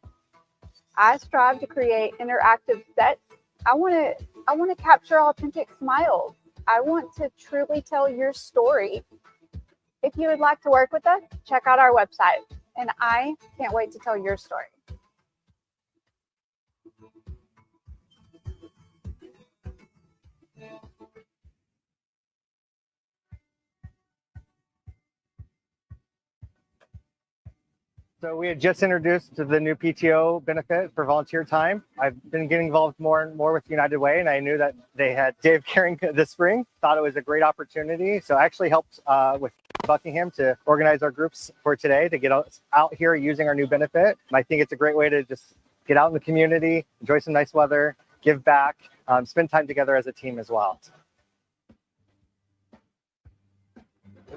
Speaker 4: I strive to create interactive sets. I want to capture authentic smiles. I want to truly tell your story. If you would like to work with us, check out our website, and I can't wait to tell your story.
Speaker 7: So we had just introduced the new PTO benefit for volunteer time. I've been getting involved more and more with United Way, and I knew that they had Dave Caring this spring. Thought it was a great opportunity. So I actually helped with Buckingham to organize our groups for today to get out here using our new benefit. And I think it's a great way to just get out in the community, enjoy some nice weather, give back, spend time together as a team as well.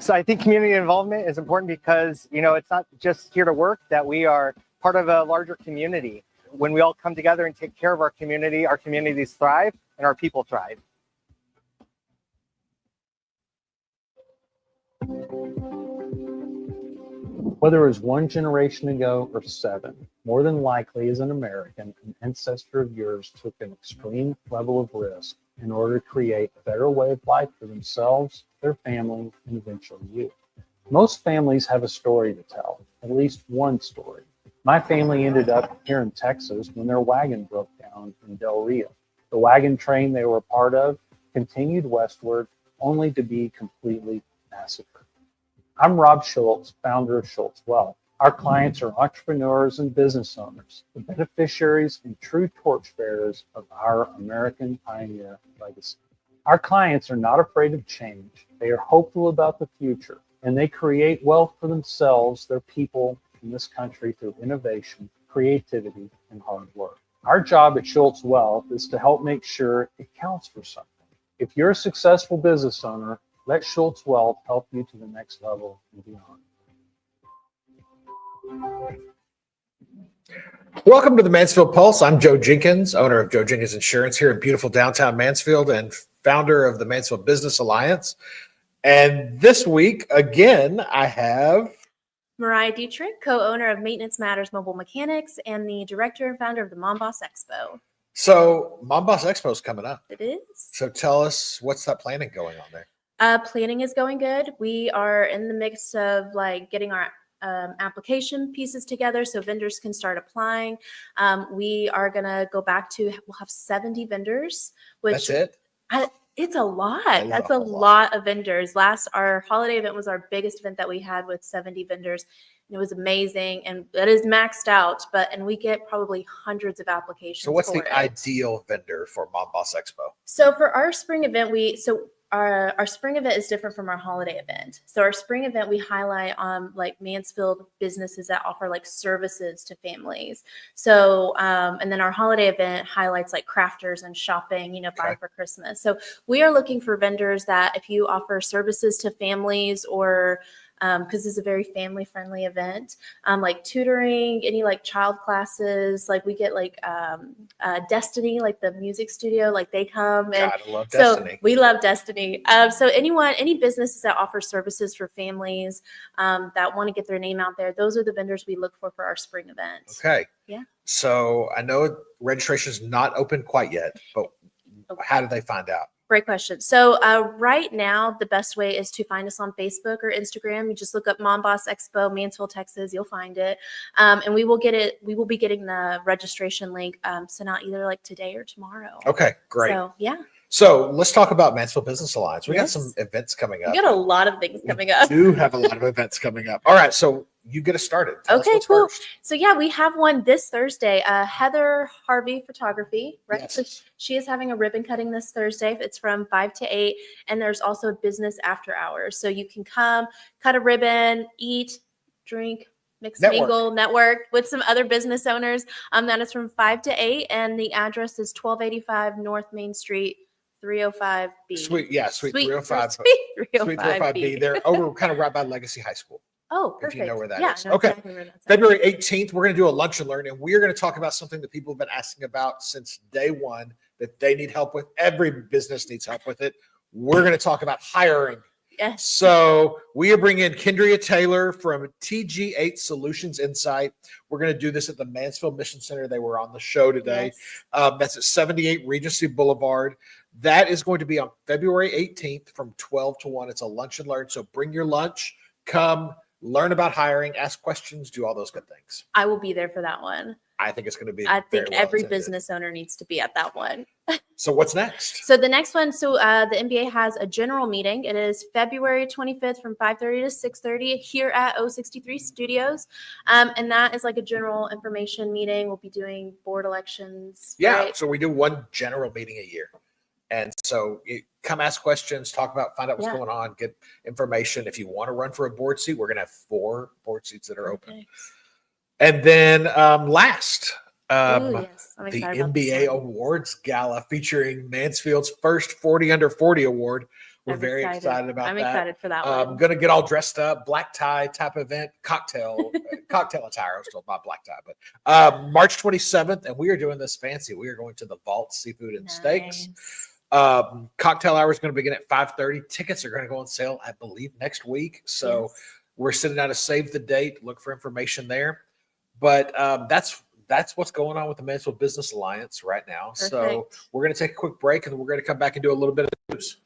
Speaker 7: So I think community involvement is important because, you know, it's not just here to work, that we are part of a larger community. When we all come together and take care of our communities thrive and our people thrive.
Speaker 5: Whether it was one generation ago or 7, more than likely as an American, an ancestor of yours took an extreme level of risk in order to create a better way of life for themselves, their family, and eventually you. Most families have a story to tell, at least one story. My family ended up here in Texas when their wagon broke down in Del Rio. The wagon train they were a part of continued westward, only to be completely massacred. I'm Rob Schultz, founder of Schultz Wealth. Our clients are entrepreneurs and business owners, the beneficiaries and true torchbearers of our American pioneer legacy. Our clients are not afraid of change. They are hopeful about the future, and they create wealth for themselves, their people, in this country through innovation, creativity, and hard work. Our job at Schultz Wealth is to help make sure it counts for something. If you're a successful business owner, let Schultz Wealth help you to the next level and beyond.
Speaker 8: Welcome to the Mansfield Pulse. I'm Joe Jenkins, owner of Joe Jenkins Insurance here in beautiful downtown Mansfield and founder of the Mansfield Business Alliance. And this week, again, I have
Speaker 11: Mariah Dietrich, co-owner of Maintenance Matters Mobile Mechanics and the director and founder of the Mom Boss Expo.
Speaker 8: So Mom Boss Expo is coming up.
Speaker 11: It is.
Speaker 8: So tell us, what's that planning going on there?
Speaker 11: Planning is going good. We are in the midst of getting our application pieces together so vendors can start applying. We are going to go back to, we'll have 70 vendors. Which
Speaker 8: That's it?
Speaker 11: It's a lot. That's a lot of vendors. Our holiday event was our biggest event that we had with 70 vendors. And it was amazing. And that is maxed out, and we get probably hundreds of applications.
Speaker 8: So what's the ideal vendor for Mom Boss Expo?
Speaker 11: So for our spring event, our spring event is different from our holiday event. So our spring event, we highlight Mansfield businesses that offer services to families. So, and then our holiday event highlights crafters and shopping, buy for Christmas. So we are looking for vendors that if you offer services to families or because it's a very family-friendly event, like tutoring, any any classes, we get Destiny, the music studio, they come and
Speaker 8: God, I love
Speaker 11: so
Speaker 8: Destiny.
Speaker 11: We love Destiny. So any businesses that offer services for families that want to get their name out there, those are the vendors we look for our spring event.
Speaker 8: Okay.
Speaker 11: Yeah.
Speaker 8: So I know registration is not open quite yet, but how do they find out?
Speaker 11: Great question. So right now, the best way is to find us on Facebook or Instagram. You just look up Mom Boss Expo, Mansfield, Texas. You'll find it. And we will be getting the registration link sent out either today or tomorrow.
Speaker 8: Okay, great.
Speaker 11: So, yeah.
Speaker 8: So let's talk about Mansfield Business Alliance. We got
Speaker 11: Yes.
Speaker 8: some events coming up.
Speaker 11: We got a lot of things coming up.
Speaker 8: We do have a lot of events coming up. All right, so you get us started. Tell us
Speaker 11: Okay,
Speaker 8: what's
Speaker 11: cool.
Speaker 8: first.
Speaker 11: So yeah, we have one this Thursday. Heather Harvey Photography, right?
Speaker 8: Yes.
Speaker 11: So she is having a ribbon cutting this Thursday. It's from 5 to 8, and there's also business after hours. So you can come, cut a ribbon, eat, drink, mix, mingle, network with some other business owners. That is from 5 to 8, and the address is 1285 North Main Street, 305B.
Speaker 8: Suite 305.
Speaker 11: Suite
Speaker 8: Suite
Speaker 11: 305B.
Speaker 8: 305B. They're over kind of right by Legacy High School.
Speaker 11: Oh,
Speaker 8: If
Speaker 11: perfect.
Speaker 8: you know where that
Speaker 11: Yeah,
Speaker 8: is.
Speaker 11: I know
Speaker 8: Okay.
Speaker 11: exactly where that's at.
Speaker 8: February 18th, we're going to do a lunch and learn, and we're going to talk about something that people have been asking about since day one that they need help with. Every business needs help with it. We're going to talk about hiring.
Speaker 11: Yes.
Speaker 8: So we are bringing in Kendria Taylor from TG8 Solutions Insight. We're going to do this at the Mansfield Mission Center. They were on the show today. That's at 78 Regency Boulevard. That is going to be on February 18th from 12 to 1. It's a lunch and learn. So bring your lunch, come, learn about hiring, ask questions, do all those good things.
Speaker 11: I will be there for that one.
Speaker 8: I think it's going to be
Speaker 11: I think
Speaker 8: very well
Speaker 11: every
Speaker 8: attended.
Speaker 11: business owner needs to be at that one.
Speaker 8: So what's next?
Speaker 11: So the next one, the NBA has a general meeting. It is February 25th from 5:30 to 6:30 here at 063 Studios. And that is a general information meeting. We'll be doing board elections.
Speaker 8: Yeah,
Speaker 11: right?
Speaker 8: so we do one general meeting a year. And so you come ask questions, talk about, find out what's
Speaker 11: Yeah.
Speaker 8: going on, get information. If you want to run for a board seat, we're going to have 4 board seats that are open. And then last,
Speaker 11: yes. I'm
Speaker 8: the
Speaker 11: excited about this
Speaker 8: NBA
Speaker 11: one.
Speaker 8: Awards Gala featuring Mansfield's first 40 Under 40 award. We're
Speaker 11: I'm
Speaker 8: very excited about
Speaker 11: I'm
Speaker 8: that.
Speaker 11: excited for that
Speaker 8: I'm
Speaker 11: one.
Speaker 8: going to get all dressed up, black tie type event, cocktail attire. I'm still not black tie, but March 27th, and we are doing this fancy. We are going to the Vault Seafood and Steaks. Cocktail hour is going to begin at 5:30. Tickets are going to go on sale, I believe, next week. So we're sending out a save the date. Look for information there. But that's what's going on with the Mansfield Business Alliance right now.
Speaker 11: Perfect.
Speaker 8: So we're going to take a quick break, and then we're going to come back and do a little bit of news.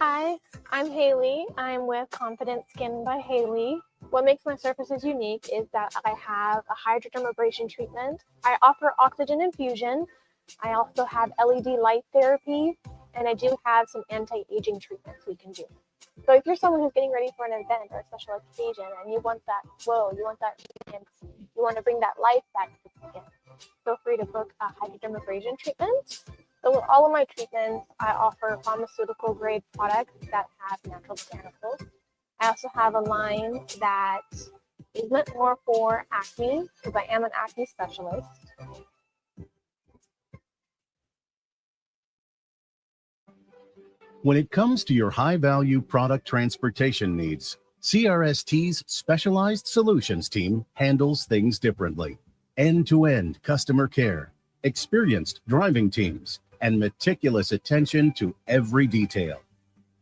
Speaker 6: Hi, I'm Haley. I'm with Confident Skin by Haley. What makes my surfaces unique is that I have a hydrodermabrasion treatment. I offer oxygen infusion. I also have LED light therapy, and I do have some anti-aging treatments we can do. So if you're someone who's getting ready for an event or a special occasion and you want that glow, you want that radiance, you want to bring that life back to the skin, feel free to book a hydrodermabrasion treatment. So with all of my treatments, I offer pharmaceutical grade products that have natural botanicals. I also have a line that is meant more for acne because I am an acne specialist.
Speaker 2: When it comes to your high-value product transportation needs, CRST's Specialized Solutions team handles things differently. End-to-end customer care, experienced driving teams, and meticulous attention to every detail.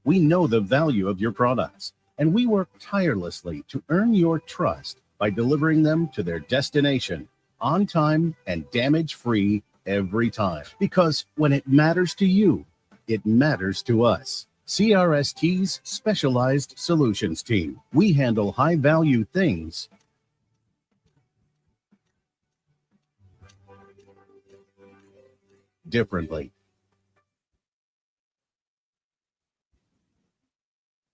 Speaker 2: We know the value of your products, and we work tirelessly to earn your trust by delivering them to their destination on time and damage-free every time. Because when it matters to you, it matters to us. CRST's Specialized Solutions team. We handle high-value things differently.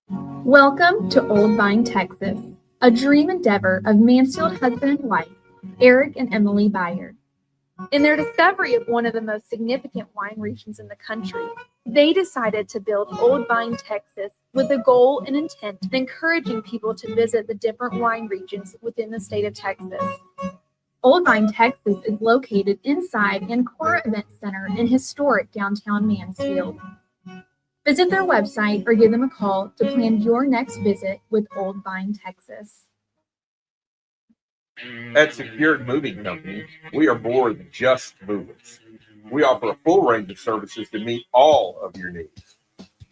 Speaker 10: Welcome to Old Vine, Texas, a dream endeavor of Mansfield husband and wife, Eric and Emily Byard. In their discovery of one of the most significant wine regions in the country, they decided to build Old Vine, Texas, with the goal and intent of encouraging people to visit the different wine regions within the state of Texas. Old Vine, Texas is located inside Ancora Event Center in historic downtown Mansfield. Visit their website or give them a call to plan your next visit with Old Vine, Texas.
Speaker 12: At Secured Moving Company, we are more than just movers. We offer a full range of services to meet all of your needs.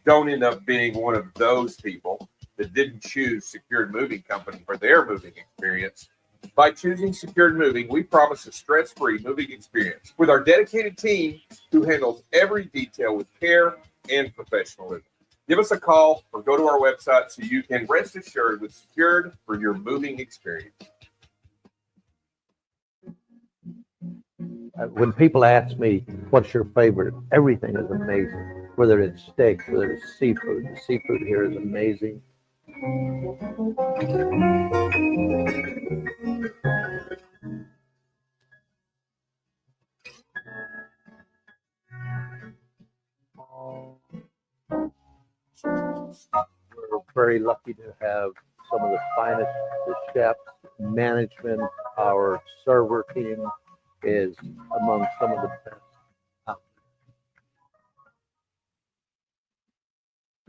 Speaker 12: Don't end up being one of those people that didn't choose Secured Moving Company for their moving experience. By choosing Secured Moving, we promise a stress-free moving experience with our dedicated team who handles every detail with care and professionalism. Give us a call or go to our website so you can rest assured with Secured for your moving experience.
Speaker 18: When people ask me, what's your favorite? Everything is amazing. Whether it's steak, whether it's seafood. The seafood here is amazing. We're very lucky to have some of the finest, the chefs, management, our server team is among some of the best.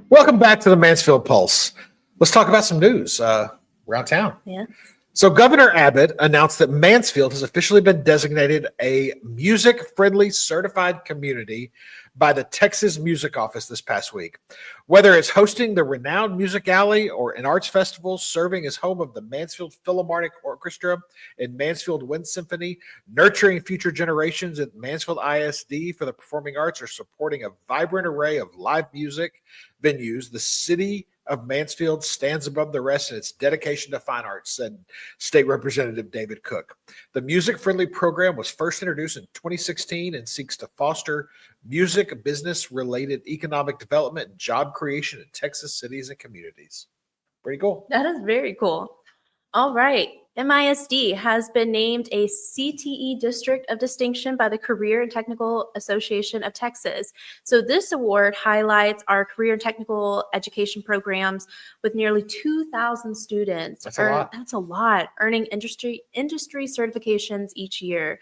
Speaker 8: Welcome back to the Mansfield Pulse. Let's talk about some news around town.
Speaker 11: Yeah.
Speaker 8: So Governor Abbott announced that Mansfield has officially been designated a music-friendly certified community by the Texas Music Office this past week. Whether it's hosting the renowned Music Alley or an arts festival, serving as home of the Mansfield Philharmonic Orchestra and Mansfield Wind Symphony, nurturing future generations at Mansfield ISD for the performing arts, or supporting a vibrant array of live music venues, the city of Mansfield stands above the rest in its dedication to fine arts, said State Representative David Cook. The music-friendly program was first introduced in 2016 and seeks to foster music business-related economic development and job creation in Texas cities and communities. Pretty cool.
Speaker 11: That is very cool. All right. MISD has been named a CTE District of Distinction by the Career and Technical Association of Texas. So this award highlights our career and technical education programs with nearly 2,000 students.
Speaker 8: That's a lot.
Speaker 11: That's a lot, earning industry certifications each year.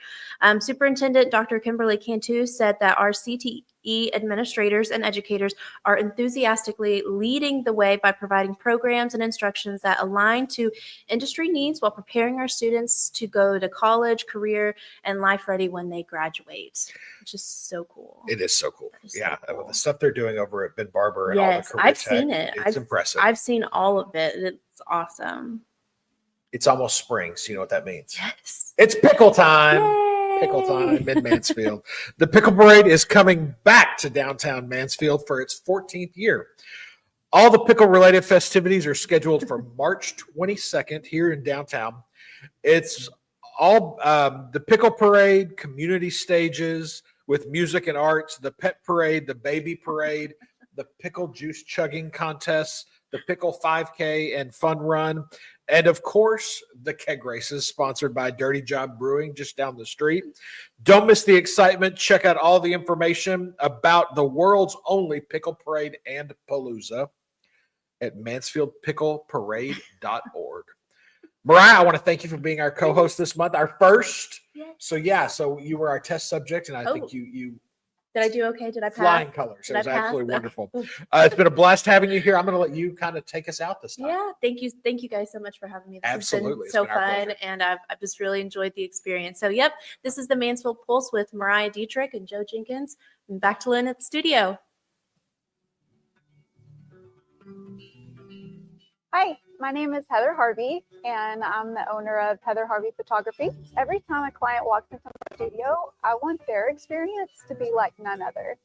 Speaker 11: Superintendent Dr. Kimberly Cantu said that our CTE administrators and educators are enthusiastically leading the way by providing programs and instructions that align to industry needs while preparing our students to go to college, career, and life ready when they graduate, which is so cool.
Speaker 8: It is so cool.
Speaker 11: Yeah.
Speaker 8: So the stuff they're doing over at Ben Barber and all the
Speaker 11: Yes,
Speaker 8: career
Speaker 11: I've
Speaker 8: tech,
Speaker 11: seen it.
Speaker 8: It's impressive.
Speaker 11: I've seen all of it. It's awesome.
Speaker 8: It's almost spring, so you know what that means.
Speaker 11: Yes.
Speaker 8: It's pickle time. Pickle time in Mansfield. The Pickle Parade is coming back to downtown Mansfield for its 14th year. All the pickle-related festivities are scheduled for March 22nd here in downtown. It's all the Pickle Parade, community stages with music and arts, the Pet Parade, the Baby Parade, the Pickle Juice Chugging Contests, the Pickle 5K and Fun Run, and of course, the keg races sponsored by Dirty Job Brewing just down the street. Don't miss the excitement. Check out all the information about the world's only Pickle Parade and Palooza at mansfieldpickleparade.org. Mariah, I want to thank you for being our co-host this month, our first.
Speaker 11: Yes.
Speaker 8: So you were our test subject, and I think you
Speaker 11: Did I do okay? Did I pass?
Speaker 8: flying colors.
Speaker 11: Did
Speaker 8: It was
Speaker 11: I pass?
Speaker 8: absolutely wonderful. It's been a blast having you here. I'm going to let you kind of take us out this time.
Speaker 11: Yeah, thank you. Thank you guys so much for having me. This
Speaker 8: Absolutely.
Speaker 11: has been
Speaker 8: It's
Speaker 11: so
Speaker 8: been our
Speaker 11: fun,
Speaker 8: pleasure.
Speaker 11: and I've just really enjoyed the experience. So, yep, this is the Mansfield Pulse with Mariah Dietrich and Joe Jenkins. And back to Lynn at the studio.
Speaker 4: Hi, my name is Heather Harvey, and I'm the owner of Heather Harvey Photography. Every time a client walks into my studio, I want their experience to be like none other.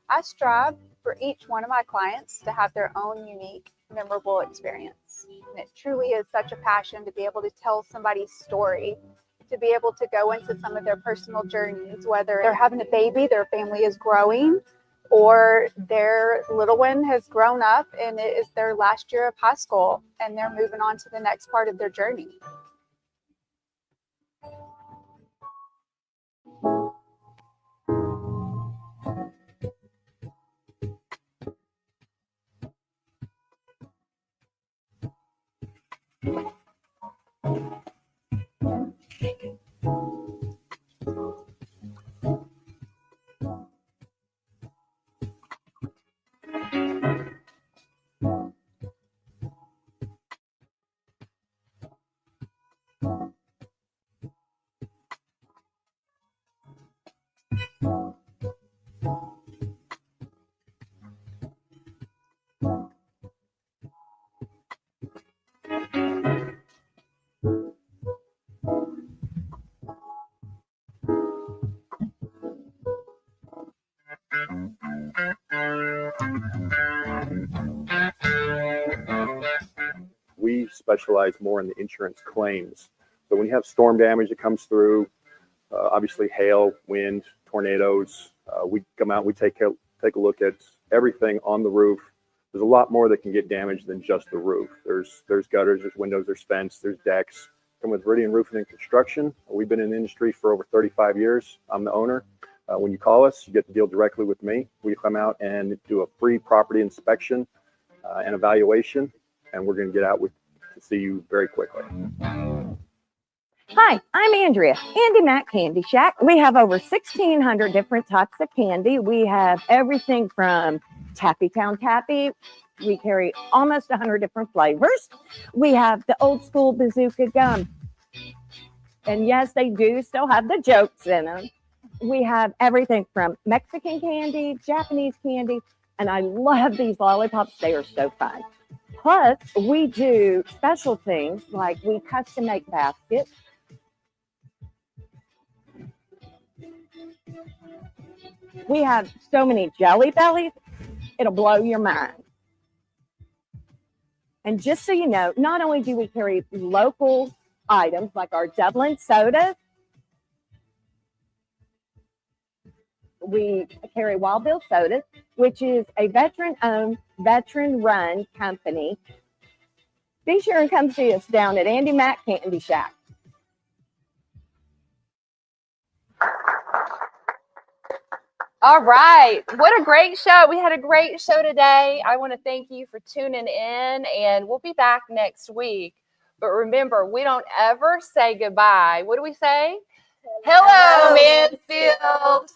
Speaker 4: I strive for each one of my clients to have their own unique, memorable experience. And it truly is such a passion to be able to tell somebody's story, to be able to go into some of their personal journeys, whether they're having a baby, their family is growing, or their little one has grown up and it is their last year of high school and they're moving on to the next part of their journey.
Speaker 23: We specialize more in the insurance claims. So when you have storm damage that comes through, obviously hail, wind, tornadoes, we come out, we take a look at everything on the roof. There's a lot more that can get damaged than just the roof. There's gutters, there's windows, there's fence, there's decks. Come with Viridian Roofing and Construction. We've been in the industry for over 35 years. I'm the owner. When you call us, you get to deal directly with me. We come out and do a free property inspection and evaluation, and we're going to get out to see you very quickly.
Speaker 13: Hi, I'm Andrea, Andy Mac Candy Shack. We have over 1,600 different types of candy. We have everything from Taffy Town Taffy. We carry almost 100 different flavors. We have the old school bazooka gum. And yes, they do still have the jokes in them. We have everything from Mexican candy, Japanese candy, and I love these lollipops. They are so fun. Plus, we do special things like we custom make baskets. We have so many Jelly Bellies, it'll blow your mind. And just so you know, not only do we carry local items like our Dublin sodas, we carry Wild Bill Sodas, which is a veteran-owned, veteran-run company. Be sure and come see us down at Andy Mac Candy Shack.
Speaker 14: All right. What a great show. We had a great show today. I want to thank you for tuning in, and we'll be back next week. But remember, we don't ever say goodbye. What do we say? Hello, Mansfield.